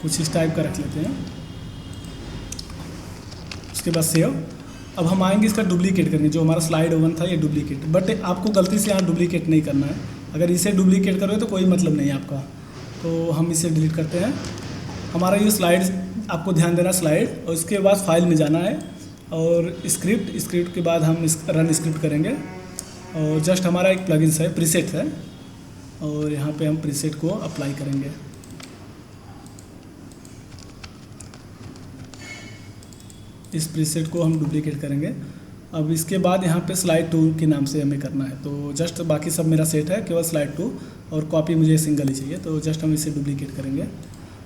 कुछ इस टाइप का रख लेते हैं। उसके बाद सेव। अब हम आएंगे इसका डुप्लीकेट करने, जो हमारा स्लाइड 1 था ये डुप्लीकेट, बट आपको गलती से यहाँ डुप्लीकेट नहीं करना है। अगर इसे डुप्लीकेट करोगे तो कोई मतलब नहीं है आपका। तो हम इसे डिलीट करते हैं। हमारा ये स्लाइड, आपको ध्यान देना स्लाइड, और इसके बाद फाइल में जाना है और स्क्रिप्ट के बाद हम रन स्क्रिप्ट करेंगे। और जस्ट हमारा एक प्लगइन्स है, प्रीसेट है, और यहाँ पे हम प्रीसेट को अप्लाई करेंगे। इस प्रीसेट को हम डुप्लीकेट करेंगे। अब इसके बाद यहाँ पे स्लाइड 2 के नाम से हमें करना है। तो जस्ट बाकी सब मेरा सेट है, केवल स्लाइड 2 और कॉपी मुझे सिंगल ही चाहिए। तो जस्ट हम इसे डुप्लीकेट करेंगे।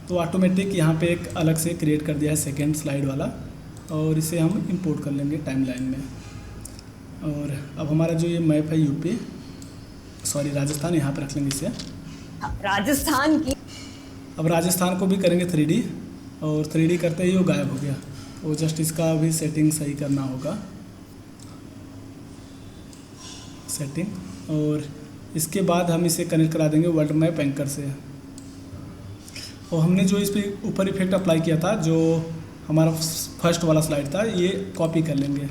तो ऑटोमेटिक यहाँ पे एक अलग से क्रिएट कर दिया है सेकेंड स्लाइड वाला, और इसे हम इंपोर्ट कर लेंगे टाइमलाइन में। और अब हमारा जो ये मैप है यूपी, सॉरी राजस्थान, यहाँ पर रख लेंगे इसे। अब राजस्थान को भी करेंगे 3D, और 3D करते ही वो गायब हो गया। तो जस्ट इसका भी सेटिंग सही करना होगा, सेटिंग। और इसके बाद हम इसे कनेक्ट करा देंगे वर्ल्ड मैप एंकर से। और हमने जो इस पर ऊपर इफेक्ट अप्लाई किया था, जो हमारा फर्स्ट वाला स्लाइड था, ये कॉपी कर लेंगे।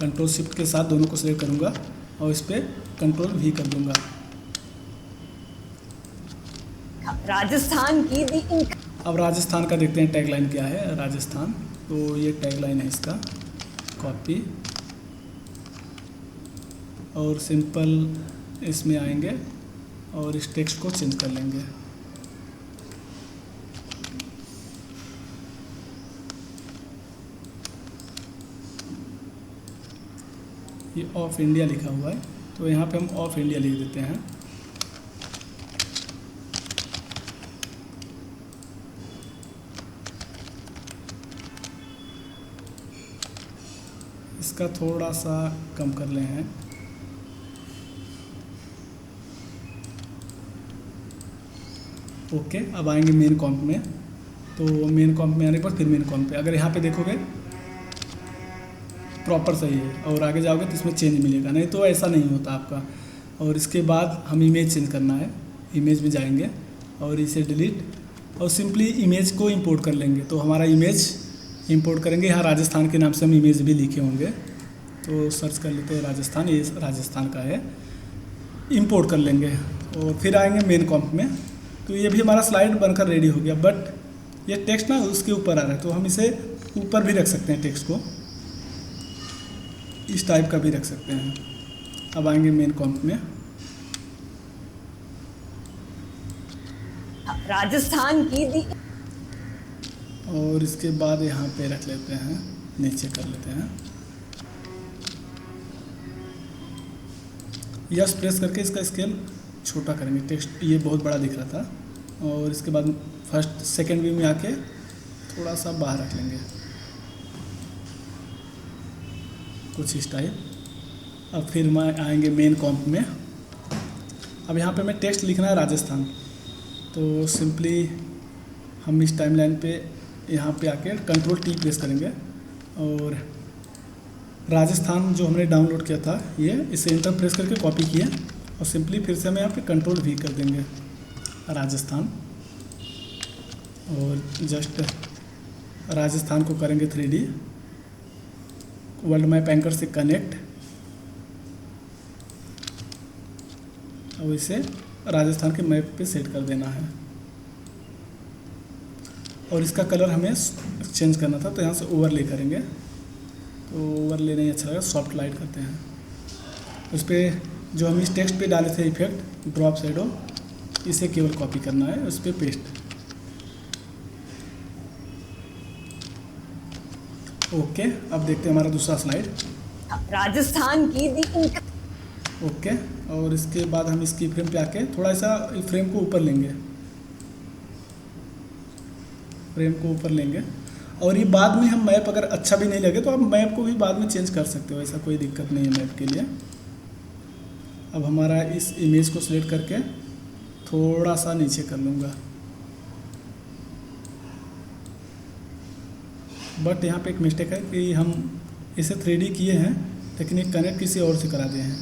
कंट्रोल शिफ्ट के साथ दोनों को सिलेक्ट करूँगा और इस पर कंट्रोल V कर दूँगा। अब राजस्थान का देखते हैं टैगलाइन क्या है। राजस्थान, तो ये टैगलाइन है इसका, कॉपी, और सिंपल इसमें आएंगे और इस टेक्स्ट को चेंज कर लेंगे। ये ऑफ इंडिया लिखा हुआ है। तो यहाँ पे हम ऑफ इंडिया लिख देते हैं। इसका थोड़ा सा कम कर ले हैं। ओके, अब आएंगे मेन कॉम्प में। तो मेन कॉम्प में आने के बाद फिर मेन कॉम्प पे अगर यहाँ पे देखोगे प्रॉपर सही है, और आगे जाओगे तो इसमें चेंज मिलेगा, नहीं तो ऐसा नहीं होता आपका। और इसके बाद हम इमेज चेंज करना है। इमेज में जाएंगे और इसे डिलीट और सिंपली इमेज को इंपोर्ट कर लेंगे। तो हमारा इमेज इंपोर्ट करेंगे। यहाँ राजस्थान के नाम से हम इमेज भी लिखे होंगे, तो सर्च कर लेते हैं राजस्थान। ये राजस्थान का है, इंपोर्ट कर लेंगे और फिर आएंगे मेन कॉम्प में। तो ये भी हमारा स्लाइड बनकर रेडी हो गया, बट ये टेक्स्ट ना उसके ऊपर आ रहा है, तो हम इसे ऊपर भी रख सकते हैं। टेक्स्ट को इस टाइप का भी रख सकते हैं। अब आएंगे मेन कॉम्प में। राजस्थान की दी और इसके बाद यहाँ पे रख लेते हैं, नीचे कर लेते हैं। यस प्रेस करके इसका स्केल छोटा करेंगे। टेक्स्ट ये बहुत बड़ा दिख रहा था। और इसके बाद फर्स्ट सेकंड व्यू में आके थोड़ा सा बाहर रख लेंगे, कुछ इस टाइप। अब फिर मैं आएंगे मेन कॉम्प में। अब यहाँ पे मैं टेक्स्ट लिखना है राजस्थान, तो सिंपली हम इस टाइमलाइन पे यहाँ पे आके कंट्रोल टी प्रेस करेंगे और राजस्थान जो हमने डाउनलोड किया था ये, इसे एंटर प्रेस करके कॉपी किया और सिंपली फिर से हम यहाँ पे कंट्रोल भी कर देंगे राजस्थान। और जस्ट राजस्थान को करेंगे 3D वर्ल्ड मैप एंकर से कनेक्ट और इसे राजस्थान के मैप पे सेट कर देना है। और इसका कलर हमें चेंज करना था, तो यहाँ से ओवरले करेंगे। तो ओवरले नहीं अच्छा लगा, सॉफ्ट लाइट करते हैं। उस पर जो हम इस टेक्स्ट पे डाले थे इफेक्ट ड्रॉप शैडो, इसे केवल कॉपी करना है, उस पर पेस्ट। ओके, अब देखते हैं हमारा दूसरा स्लाइड। राजस्थान की दी ओके, और इसके बाद हम इसकी फ्रेम पे आके थोड़ा सा फ्रेम को ऊपर लेंगे, फ्रेम को ऊपर लेंगे। और ये बाद में हम मैप अगर अच्छा भी नहीं लगे तो आप मैप को भी बाद में चेंज कर सकते हो, ऐसा कोई दिक्कत नहीं है मैप के लिए। अब हमारा इस इमेज को सिलेक्ट करके थोड़ा सा नीचे कर लूँगा, बट यहाँ पे एक मिस्टेक है कि हम इसे 3D किए हैं लेकिन ये कनेक्ट किसी और से करा दिए हैं।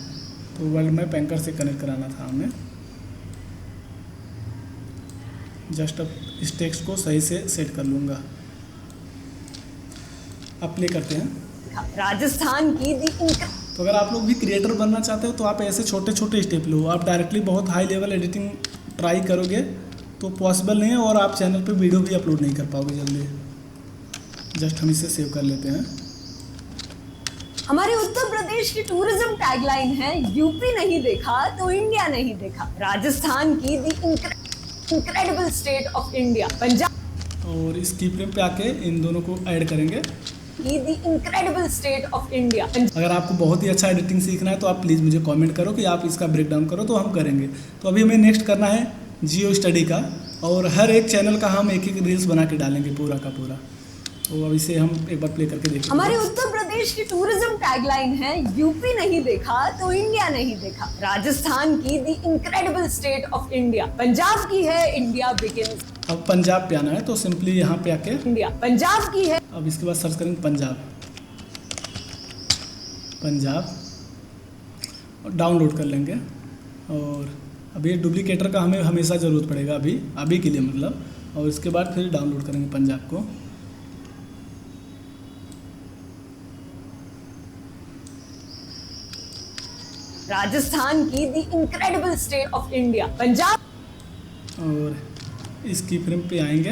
तो वर्ल्ड मैप एंकर से कनेक्ट कराना था हमें। जस्ट अब इस टेक्स्ट को सही से सेट कर लूँगा। अब प्ले करते हैं। राजस्थान की दी तो अगर आप लोग भी क्रिएटर बनना चाहते हो तो आप ऐसे छोटे छोटे स्टेप लो। आप डायरेक्टली बहुत हाई लेवल एडिटिंग ट्राई करोगे तो पॉसिबल नहीं है, और आप चैनल पे वीडियो भी अपलोड नहीं कर पाओगे जल्दी। जस्ट हम इसे सेव कर लेते हैं। हमारे उत्तर प्रदेश की टूरिज्म टैगलाइन है, यूपी नहीं देखा तो इंडिया नहीं देखा। राजस्थान की the incredible state of India. Punjab और इस की फ्रेम पे आके इन दोनों को ऐड करेंगे। की the incredible state of India. अगर आपको बहुत ही अच्छा एडिटिंग सीखना है तो आप प्लीज़ मुझे कमेंट करो कि आप इसका ब्रेक डाउन करो, तो हम करेंगे। तो अभी हमें नेक्स्ट करना है जियो स्टडी का, और हर एक चैनल का हम एक एक रील्स बना के डालेंगे पूरा का पूरा। तो अब इसे हम एक बार प्ले करके देखेंगे। हमारे उत्तर प्रदेश की टूरिज्म टैगलाइन है, यूपी नहीं देखा तो इंडिया नहीं देखा। राजस्थान की the incredible state of India. Punjab की है इंडिया बिगिंस। अब पंजाब पे आना है, तो सिंपली यहाँ पे आके इंडिया पंजाब की है। अब इसके बाद सर्च करेंगे पंजाब, पंजाब और डाउनलोड कर लेंगे। और अब ये डुप्लीकेटर का हमें हमेशा ज़रूरत पड़ेगा, अभी के लिए मतलब। और इसके बाद फिर डाउनलोड करेंगे पंजाब को। राजस्थान की the incredible state of India. Punjab और इस की फ्रेम पे आएंगे,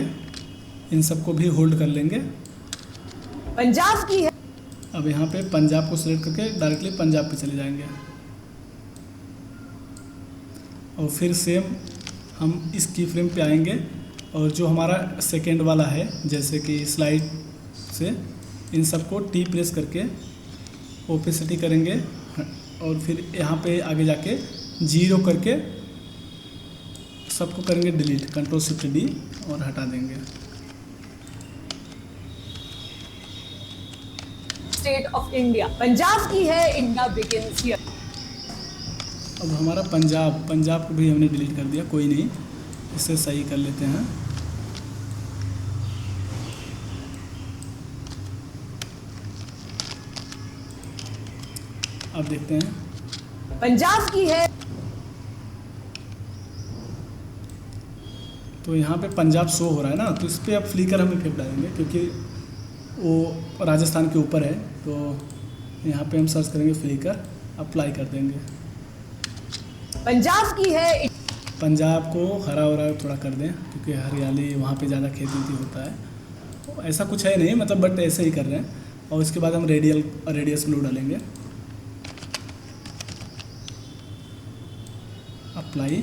इन सबको भी होल्ड कर लेंगे। पंजाब की है। अब यहाँ पे पंजाब को सिलेक्ट करके डायरेक्टली पंजाब पे चले जाएंगे। और फिर सेम हम इस की फ्रेम पे आएंगे, और जो हमारा सेकेंड वाला है जैसे कि स्लाइड से, इन सबको टी प्रेस करके ओपेसिटी करेंगे और फिर यहाँ पे आगे जाके 0 करके सबको करेंगे डिलीट, Ctrl+Shift+D और हटा देंगे। स्टेट ऑफ इंडिया, पंजाब की है, इंडिया बिगिंस हियर। अब हमारा पंजाब को भी हमने डिलीट कर दिया, कोई नहीं, इसे सही कर लेते हैं। अब देखते हैं पंजाब की है, तो यहाँ पे पंजाब शो हो रहा है ना, तो इस पर अब फ्लिकर हम इफेक्ट डालेंगे क्योंकि वो राजस्थान के ऊपर है। तो यहाँ पे हम सर्च करेंगे फ्लिकर, अप्लाई कर देंगे। पंजाब की है, पंजाब को हरा भरा थोड़ा कर दें क्योंकि हरियाली वहाँ पे ज़्यादा खेती वेती होता है। तो ऐसा कुछ है नहीं, मतलब बट ऐसे ही कर रहे हैं। और इसके बाद हम रेडियस ब्लू डालेंगे, अप्लाई,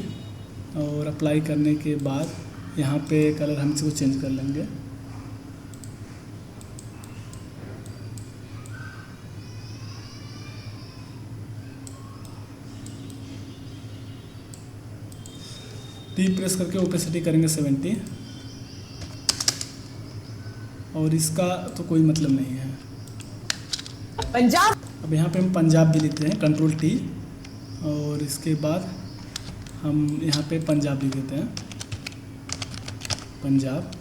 और अप्लाई करने के बाद यहाँ पे कलर हम इसको चेंज कर लेंगे। टी प्रेस करके ओपेसिटी करेंगे 70, और इसका तो कोई मतलब नहीं है। पंजाब, अब यहाँ पे हम पंजाब भी लिखते हैं, Ctrl+T, और इसके बाद हम यहाँ पे पंजाब लिख देते हैं, पंजाब।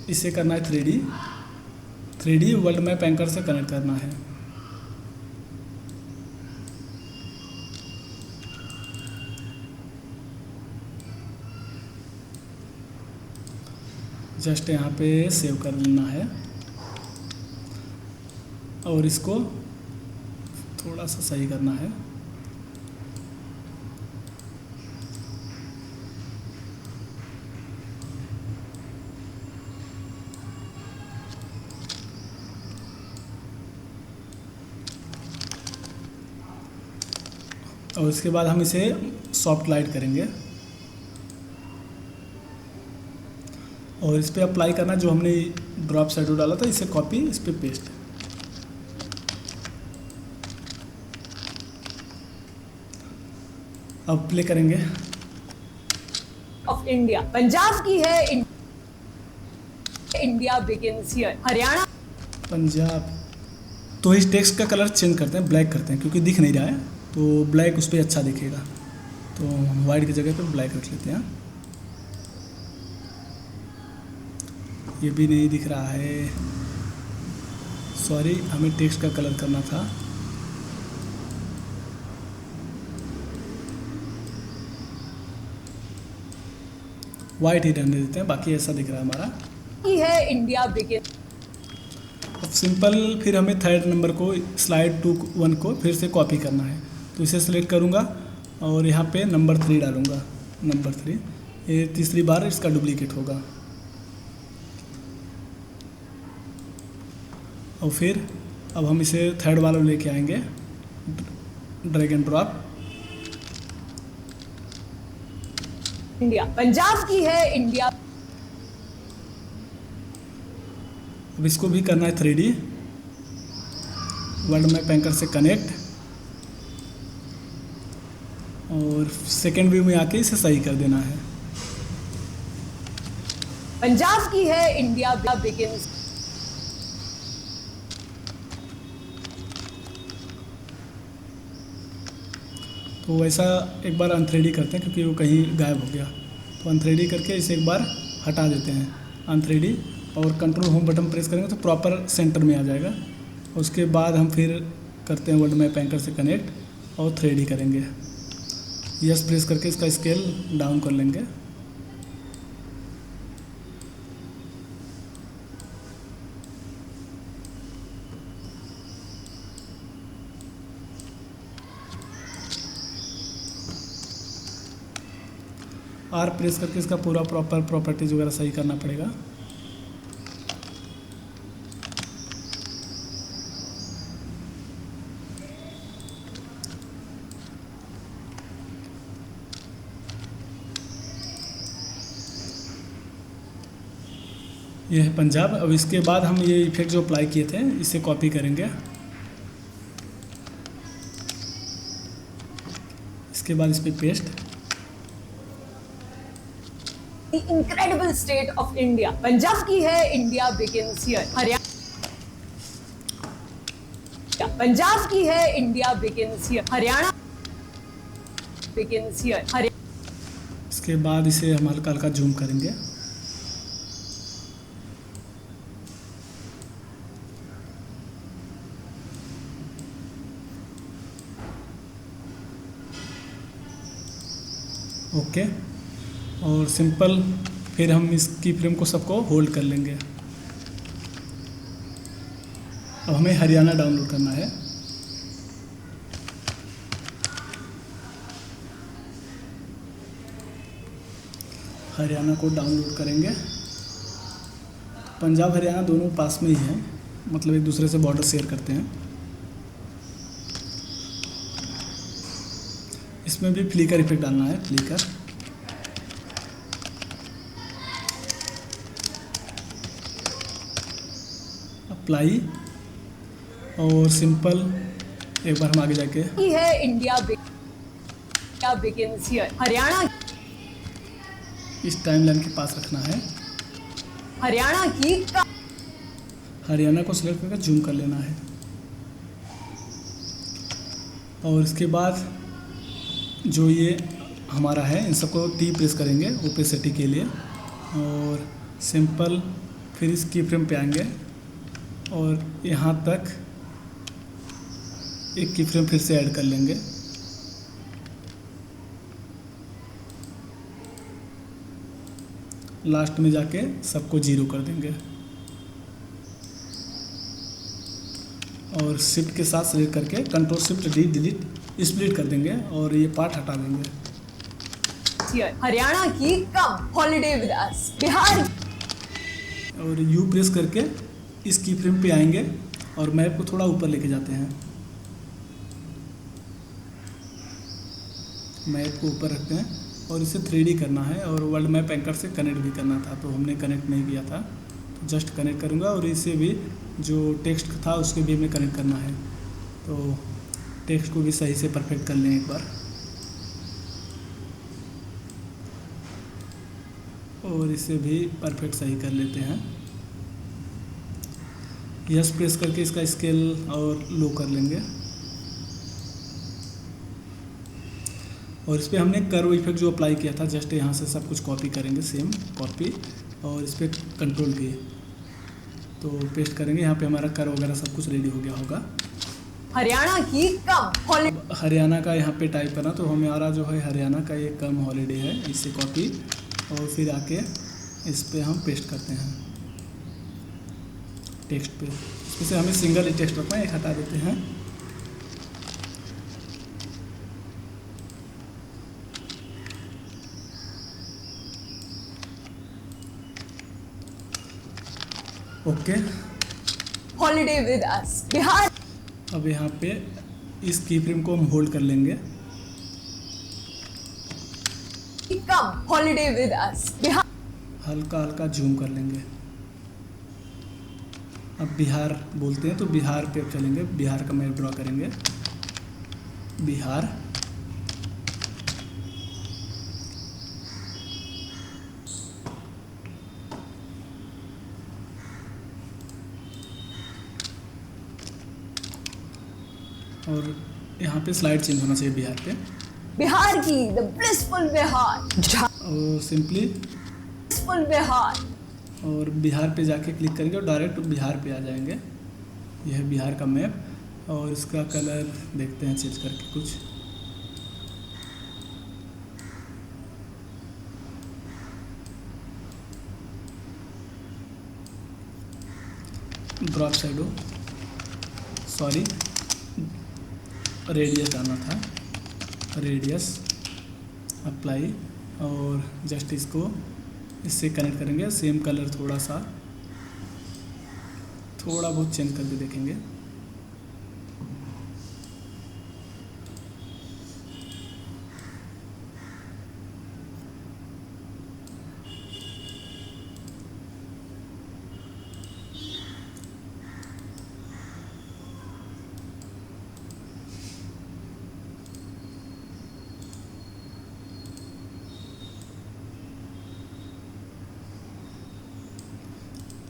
इसे करना है 3D वर्ल्ड मैप एंकर से कनेक्ट करना है। जस्ट यहाँ पे सेव कर लेना है, और इसको थोड़ा सा सही करना है। और इसके बाद हम इसे सॉफ्ट लाइट करेंगे, और इस पर अप्लाई करना, जो हमने ड्रॉप शैडो डाला था इसे कॉपी, इस पर पेस्ट। अब प्ले करेंगे। ऑफ इंडिया, पंजाब की है, India begins here. Haryana, Punjab. तो इस टेक्स्ट का कलर चेंज करते हैं, ब्लैक करते हैं क्योंकि दिख नहीं रहा है, तो ब्लैक उस पर अच्छा दिखेगा। तो वाइट की जगह पे ब्लैक रख लेते हैं। ये भी नहीं दिख रहा है, सॉरी, हमें टेक्स्ट का कलर करना था। वाइट ही रहने देते हैं, बाकी ऐसा दिख रहा है हमारा। की है, इंडिया बिगिन। अब सिंपल, फिर हमें थर्ड नंबर को, स्लाइड 2 1 को फिर से कॉपी करना है। तो इसे सिलेक्ट करूँगा और यहाँ पे नंबर 3 डालूँगा, नंबर 3। ये तीसरी बार इसका डुप्लीकेट होगा। और फिर अब हम इसे थर्ड वाला लेके आएंगे, drag and drop. India, Punjab की है, इंडिया। अब इसको भी करना है 3D, वर्ल्ड मैप एंकर से कनेक्ट, और सेकेंड व्यू में आके इसे सही कर देना है। पंजाब की है, इंडिया बिगिंस। तो वैसा एक बार अनथ्रेडी करते हैं क्योंकि वो कहीं गायब हो गया। तो अनथ्रेडी करके इसे एक बार हटा देते हैं, अनथ्रेडी, और कंट्रोल होम बटन प्रेस करेंगे तो प्रॉपर सेंटर में आ जाएगा। उसके बाद हम फिर करते हैं वर्ल्ड मैप एंकर से कनेक्ट और 3D करेंगे। यस प्रेस करके इसका स्केल डाउन कर लेंगे। आर प्रेस करके इसका पूरा प्रॉपर प्रॉपर्टीज वगैरह सही करना पड़ेगा। ये है पंजाब। अब इसके बाद हम ये इफेक्ट जो अप्लाई किए थे इसे कॉपी करेंगे इसके बाद इस पर paste. The incredible state of India. Punjab की है India begins here. Haryana Punjab की है India begins here. Haryana begins here. इसके बाद इसे हम हल्का हल्का जूम करेंगे। ओके, और सिंपल फिर हम इस की फ्रेम को सबको होल्ड कर लेंगे। अब हमें हरियाणा डाउनलोड करना है। हरियाणा को डाउनलोड करेंगे। पंजाब हरियाणा दोनों पास में ही हैं, मतलब एक दूसरे से बॉर्डर शेयर करते हैं। इसमें भी फ्लिकर इफेक्ट डालना है, फ्लिकर। अप्लाई, और सिंपल एक बार हम आगे जाके की है इंडिया begins here. हरियाणा इस टाइमलाइन के पास रखना है। हरियाणा की हरियाणा को सिलेक्ट करके जूम कर लेना है, और इसके बाद जो ये हमारा है इन सबको टी प्रेस करेंगे ओपेसिटी के लिए, और सिंपल फिर इस की फ्रेम पे आएंगे और यहाँ तक एक की फ्रेम फिर से ऐड कर लेंगे। लास्ट में जाके सबको जीरो कर देंगे, और शिफ्ट के साथ सेलेक्ट करके control shift D delete split कर देंगे और ये पार्ट हटा देंगे। हरियाणा की कम हॉलिडे विद अस। बिहार और यू प्रेस करके इस की फ्रेम पे आएंगे और मैप को थोड़ा ऊपर लेके जाते हैं। मैप को ऊपर रखते हैं और इसे 3D करना है, और वर्ल्ड मैप एंकर से कनेक्ट भी करना था, तो हमने कनेक्ट नहीं किया था, तो जस्ट कनेक्ट करूँगा। और इसे भी जो टेक्स्ट था उसके भी हमें कनेक्ट करना है, तो टेक्स्ट को भी सही से परफेक्ट कर लें एक बार। और इसे भी परफेक्ट सही कर लेते हैं। यस प्रेस करके इसका स्केल और लो कर लेंगे, और इस पर हमने कर्व इफेक्ट जो अप्लाई किया था जस्ट यहाँ से सब कुछ कॉपी करेंगे, सेम कॉपी, और इस पर कंट्रोल किए तो पेस्ट करेंगे। यहाँ पे हमारा कर्व वगैरह सब कुछ रेडी हो गया होगा। हरियाणा की कम हॉलिडे हरियाणा का यहाँ पे टाइप करना, तो हमारा जो है हरियाणा का ये कम हॉलीडे है, इसे कॉपी और फिर आके इस पे हम पेस्ट करते हैं टेक्स्ट पे। इसमें से हमें सिंगल ही टेक्स्ट रखना है, एक हटा देते हैं। Okay, holiday with us. Bihar अब यहाँ पे इस की फ्रेम को हम होल्ड कर लेंगे। की कम हॉलिडे विद अस। बिहार हल्का हल्का जूम कर लेंगे। अब बिहार बोलते हैं तो बिहार पे अब चलेंगे, बिहार का मैप ड्रॉ करेंगे। बिहार, और यहाँ पे स्लाइड चेंज होना चाहिए बिहार पे, बिहार की द ब्लिसफुल बिहार। और सिंपली ब्लिसफुल बिहार। और बिहार पे जाके क्लिक करेंगे और डायरेक्ट बिहार पे आ जाएंगे। यह है बिहार का मैप, और इसका कलर देखते हैं चेंज करके कुछ। ड्रॉप शैडो, सॉरी रेडियस डालना था, रेडियस अप्लाई, और जस्ट इसको इससे कनेक्ट करेंगे। सेम कलर थोड़ा बहुत चेंज करके देखेंगे।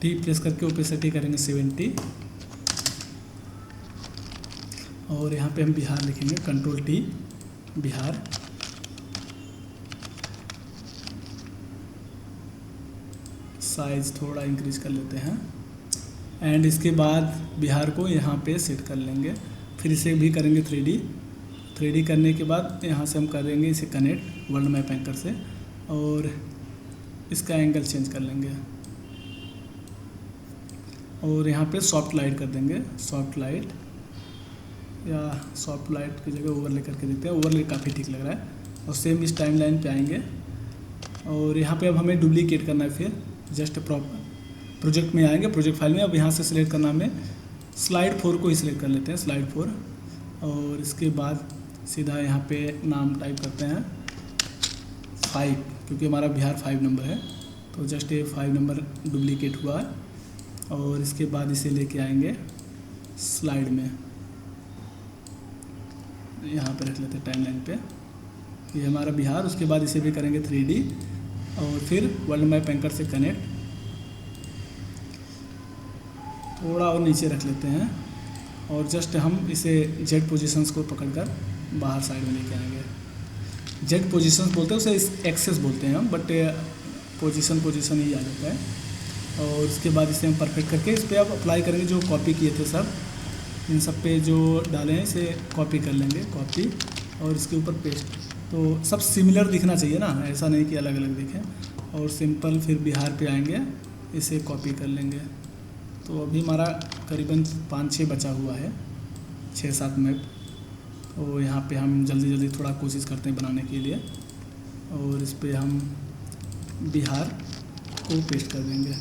टी प्रेस करके ओपेसिटी करेंगे 70 और यहाँ पे हम बिहार लिखेंगे, कंट्रोल टी बिहार। साइज़ थोड़ा इंक्रीज कर लेते हैं एंड इसके बाद बिहार को यहाँ पे सेट कर लेंगे। फिर इसे भी करेंगे 3D करने के बाद यहाँ से हम करेंगे इसे कनेक्ट वर्ल्ड मैप एंकर से और इसका एंगल चेंज कर लेंगे और यहाँ पे सॉफ्ट लाइट कर देंगे, सॉफ्ट लाइट या सॉफ्ट लाइट की जगह ओवरले करके देखते हैं, ओवरले काफ़ी ठीक लग रहा है। और सेम इस टाइम लाइन पे आएंगे और यहाँ पे अब हमें डुप्लीकेट करना है। फिर जस्ट प्रोजेक्ट में आएंगे, प्रोजेक्ट फाइल में अब यहाँ से सिलेक्ट करना हमें स्लाइड 4 को ही सिलेक्ट कर लेते हैं, स्लाइड 4। और इसके बाद सीधा यहाँ पे नाम टाइप करते हैं 5, क्योंकि हमारा बिहार 5 नंबर है तो जस्ट ये 5 नंबर डुप्लीकेट हुआ है। और इसके बाद इसे लेके आएंगे स्लाइड में, यहाँ पे रख लेते हैं टाइम लाइन पे, ये हमारा बिहार। उसके बाद इसे भी करेंगे 3D और फिर वर्ल्ड मैप एंकर से कनेक्ट, थोड़ा और नीचे रख लेते हैं और जस्ट हम इसे जेड पोजीशंस को पकड़कर बाहर साइड में लेके आएंगे। जेड पोजीशंस बोलते हैं, उसे एक्सेस बोलते हैं हम, बट पोजीशन ही आ जाता है। और उसके बाद इसे हम परफेक्ट करके इस पर अब अप्लाई करेंगे, जो कॉपी किए थे सब, इन सब पे जो डाले हैं इसे कॉपी कर लेंगे, कॉपी और इसके ऊपर पेस्ट। तो सब सिमिलर दिखना चाहिए ना, ऐसा नहीं कि अलग अलग दिखें। और सिंपल फिर बिहार पे आएंगे, इसे कॉपी कर लेंगे। तो अभी हमारा करीबन 5-6 बचा हुआ है, 6-7 मैप। तो यहाँ पे हम जल्दी जल्दी थोड़ा कोशिश करते हैं बनाने के लिए और इस पर हम बिहार को पेस्ट कर देंगे।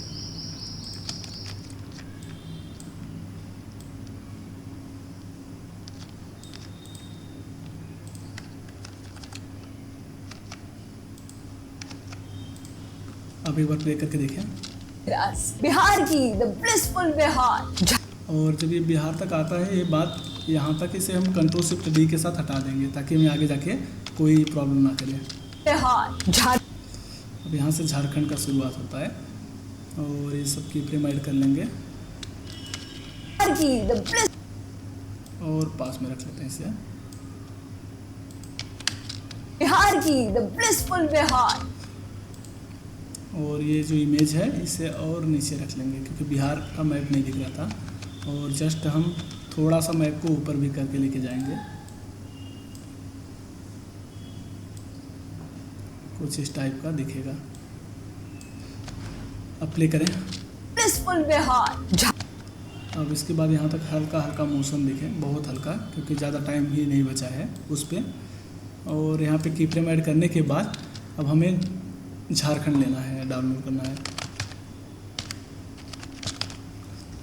अब एक बार प्ले करके देखें। बिहार की द ब्लिसफुल बिहार। और जब ये बिहार तक आता है, ये बात यहाँ तक, इसे हम कंट्रोल शिफ्ट D के साथ हटा देंगे ताकि हमें आगे जाके कोई प्रॉब्लम ना करे। बिहार अब यहाँ से झारखंड का शुरुआत होता है और ये सब की फ्रेम ऐड कर लेंगे और पास में रख लेते हैं इसे। बिहार की द ब्लिसफुल बिहार। और ये जो इमेज है इसे और नीचे रख लेंगे क्योंकि बिहार का मैप नहीं दिख रहा था। और जस्ट हम थोड़ा सा मैप को ऊपर भी करके लेके जाएंगे, कुछ इस टाइप का दिखेगा। अब प्ले करें। ब्लिसफुल बिहार। अब इसके बाद यहाँ तक हल्का हल्का मोशन दिखे, बहुत हल्का, क्योंकि ज़्यादा टाइम ही नहीं बचा है उस पर। और यहाँ पे की फ्रेम ऐड करने के बाद अब हमें झारखंड लेना है, डाउनलोड करना है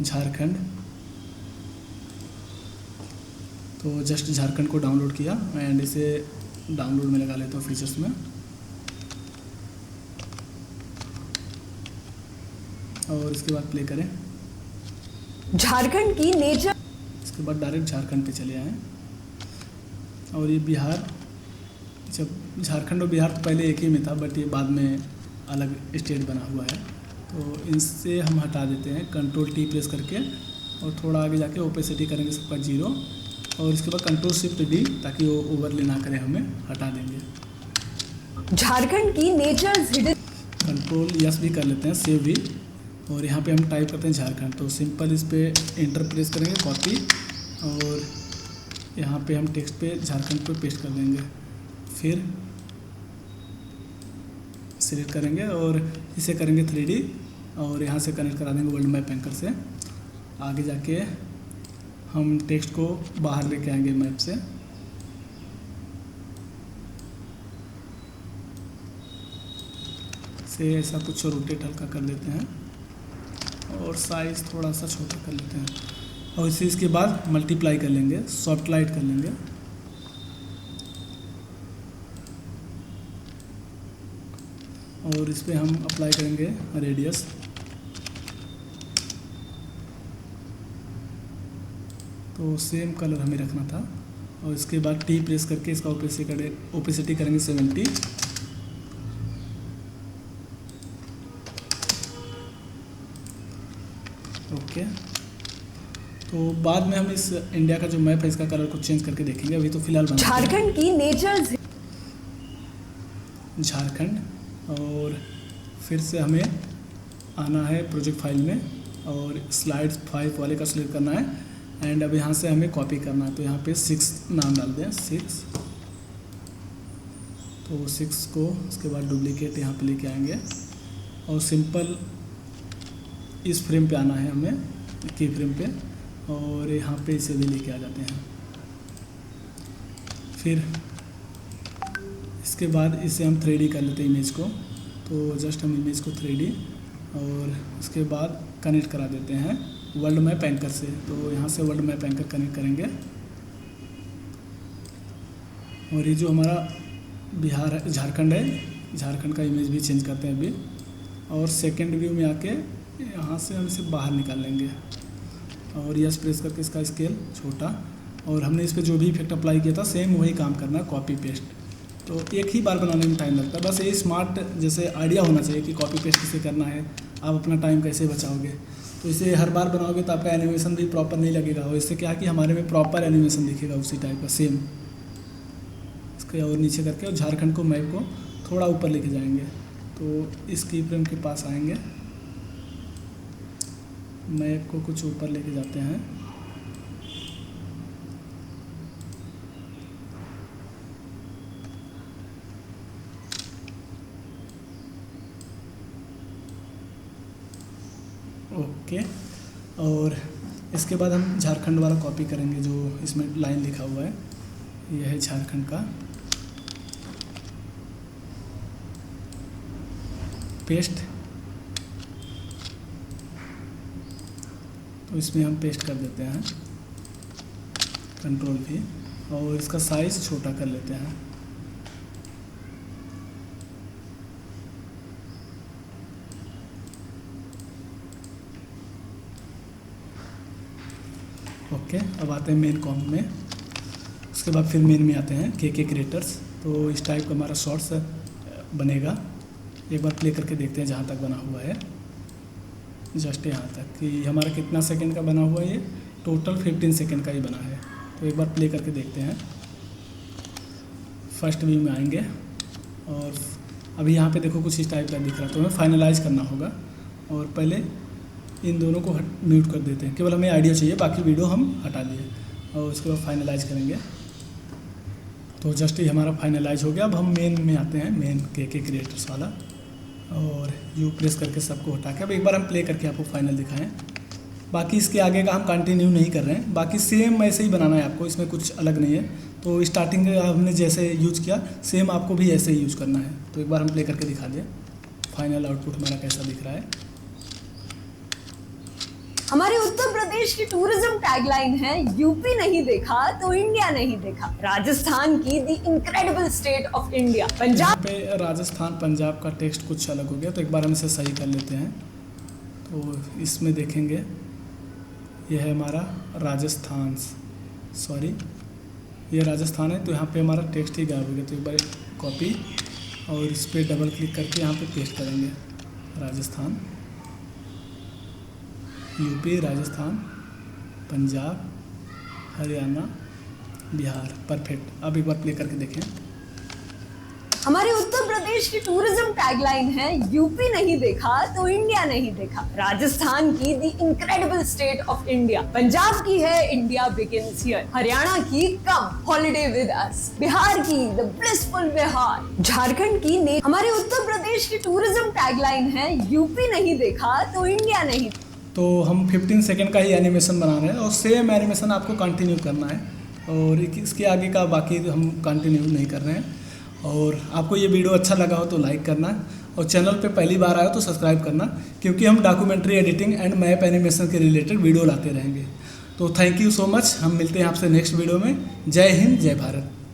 झारखंड। तो जस्ट झारखंड को डाउनलोड किया एंड इसे डाउनलोड में लगा लेता हूँ फीचर्स में। और इसके बाद प्ले करें। झारखंड की नेचर। इसके बाद डायरेक्ट झारखंड पे चले आए। और ये बिहार, जब झारखंड और बिहार तो पहले एक ही में था, बट ये बाद में अलग स्टेट बना हुआ है। तो इनसे हम हटा देते हैं कंट्रोल T प्रेस करके और थोड़ा आगे जाके ओपेसिटी करेंगे सबका 0 और इसके बाद कंट्रोल शिफ्ट D ताकि वो ओवरले ना करे, हमें हटा देंगे। झारखंड की नेचर हिडन। कंट्रोल यस भी कर लेते हैं, सेव भी। और यहाँ पे हम टाइप करते हैं झारखंड, तो सिंपल इस पर एंटर प्रेस करेंगे, कॉपी, और यहाँ पे हम टेक्स्ट पे झारखंड पे पेस्ट कर देंगे। फिर सिलेक्ट करेंगे और इसे करेंगे 3D और यहाँ से कनेक्ट करा देंगे वर्ल्ड मैप एंकर से। आगे जाके हम टेक्स्ट को बाहर लेके आएंगे मैप से। ऐसा कुछ रोटेट हल्का कर लेते हैं और साइज़ थोड़ा सा छोटा कर लेते हैं। और इसे इसके बाद मल्टीप्लाई कर लेंगे, सॉफ्ट लाइट कर लेंगे। और इस पर हम अप्लाई करेंगे रेडियस। तो सेम कलर हमें रखना था। और इसके बाद T प्रेस करके इसका ओपेसिटी करेंगे 70। ओके। तो बाद में हम इस इंडिया का जो मैप है इसका कलर को चेंज करके देखेंगे, अभी तो फिलहाल बना झारखंड की नेचर झारखंड। और फिर से हमें आना है प्रोजेक्ट फाइल में और स्लाइड्स 5 वाले का सिलेक्ट करना है एंड अब यहाँ से हमें कॉपी करना है। तो यहाँ पे 6 नाम डाल दें, 6। तो 6 को उसके बाद डुप्लीकेट यहाँ पे लेके आएंगे और सिंपल इस फ्रेम पे आना है हमें, की फ्रेम पे, और यहाँ पे इसे भी लेके आ जाते हैं। फिर इसके बाद इसे हम 3D कर लेते हैं इमेज को। तो जस्ट हम इमेज को 3D और उसके बाद कनेक्ट करा देते हैं वर्ल्ड मैप एंकर से। तो यहाँ से वर्ल्ड मैप एंकर कनेक्ट करेंगे और ये जो हमारा बिहार है, झारखंड है, झारखंड का इमेज भी चेंज करते हैं अभी। और सेकंड व्यू में आके यहाँ से हम इसे बाहर निकाल लेंगे और यस प्रेस करके इसका स्केल छोटा, और हमने इस पर जो भी इफेक्ट अप्लाई किया था सेम वही काम करना है, कॉपी पेस्ट। तो एक ही बार बनाने में टाइम लगता है, बस ये स्मार्ट जैसे आइडिया होना चाहिए कि कॉपी पेस्ट कैसे करना है, आप अपना टाइम कैसे बचाओगे। तो इसे हर बार बनाओगे तो आपका एनिमेशन भी प्रॉपर नहीं लगेगा, और इससे क्या कि हमारे में प्रॉपर एनिमेशन दिखेगा उसी टाइप का सेम। इसके और नीचे करके और झारखंड को मैप को थोड़ा ऊपर लेके जाएंगे। तो इस की फ्रेम के पास आएंगे, मैप को कुछ ऊपर लेके जाते हैं। ओके। और इसके बाद हम झारखंड वाला कॉपी करेंगे, जो इसमें लाइन लिखा हुआ है, यह है झारखंड का। पेस्ट, तो इसमें हम पेस्ट कर देते हैं, कंट्रोल भी, और इसका साइज छोटा कर लेते हैं। ओके। अब आते हैं मेन कॉम में, उसके बाद फिर मेन में आते हैं के क्रिएटर्स। तो इस टाइप का हमारा शॉर्ट्स बनेगा। एक बार प्ले करके देखते हैं जहाँ तक बना हुआ है, जस्ट यहाँ तक कि हमारा कितना सेकंड का बना हुआ है। ये टोटल 15 सेकंड का ही बना है। तो एक बार प्ले करके देखते हैं। फर्स्ट व्यू में आएंगे और अभी यहाँ पे देखो कुछ इस टाइप का दिख रहा है, तो हमें फाइनलाइज करना होगा। और पहले इन दोनों को म्यूट कर देते हैं, केवल हमें आइडिया चाहिए, बाकी वीडियो हम हटा दिए। और उसके बाद फाइनलाइज करेंगे। तो जस्ट ये हमारा फाइनलाइज हो गया। अब हम मेन में आते हैं, मेन के क्रिएटर्स वाला, और यू प्रेस करके सबको हटा के अब एक बार हम प्ले करके आपको फाइनल दिखाएं। बाकी इसके आगे का हम कंटिन्यू नहीं कर रहे हैं, बाकी सेम ऐसे ही बनाना है आपको, इसमें कुछ अलग नहीं है। तो स्टार्टिंग हमने जैसे यूज़ किया सेम आपको भी ऐसे ही यूज़ करना है। तो एक बार हम प्ले करके दिखा दें फाइनल आउटपुट हमारा कैसा दिख रहा है। हमारे उत्तर प्रदेश की टूरिज्म टैगलाइन है, यूपी नहीं देखा तो इंडिया नहीं देखा। राजस्थान की the incredible state of India. Punjab पे राजस्थान पंजाब का टेक्स्ट कुछ अलग हो गया, तो एक बार हम इसे सही कर लेते हैं। तो इसमें देखेंगे यह है हमारा राजस्थान, सॉरी ये राजस्थान है, तो यहाँ पे हमारा टेक्स्ट ही गायब हो गया। तो एक बार कॉपी और इस पर डबल क्लिक करके यहाँ पे पेस्ट करेंगे, राजस्थान, यूपी, राजस्थान, पंजाब, हरियाणा, बिहार। परफेक्ट। अब एक बार प्ले करके देखें। हमारे उत्तर प्रदेश की टूरिज्म टैगलाइन है, यूपी नहीं देखा तो इंडिया नहीं देखा। राजस्थान की the incredible state of India. Punjab की है इंडिया बिगिंस हियर। हरियाणा की कम हॉलिडे विद अस। बिहार की द ब्लिसफुल बिहार। झारखंड की हमारे उत्तर प्रदेश की टूरिज्म टैगलाइन है, यूपी नहीं देखा तो इंडिया नहीं। तो हम 15 सेकंड का ही एनिमेशन बना रहे हैं और सेम एनिमेशन आपको कंटिन्यू करना है, और इसके आगे का बाकी हम कंटिन्यू नहीं कर रहे हैं। और आपको ये वीडियो अच्छा लगा हो तो लाइक करना, और चैनल पे पहली बार आए हो तो सब्सक्राइब करना, क्योंकि हम documentary editing and map animation के रिलेटेड वीडियो लाते रहेंगे। तो थैंक यू सो मच। हम मिलते हैं आपसे नेक्स्ट वीडियो में। जय हिंद, जय भारत।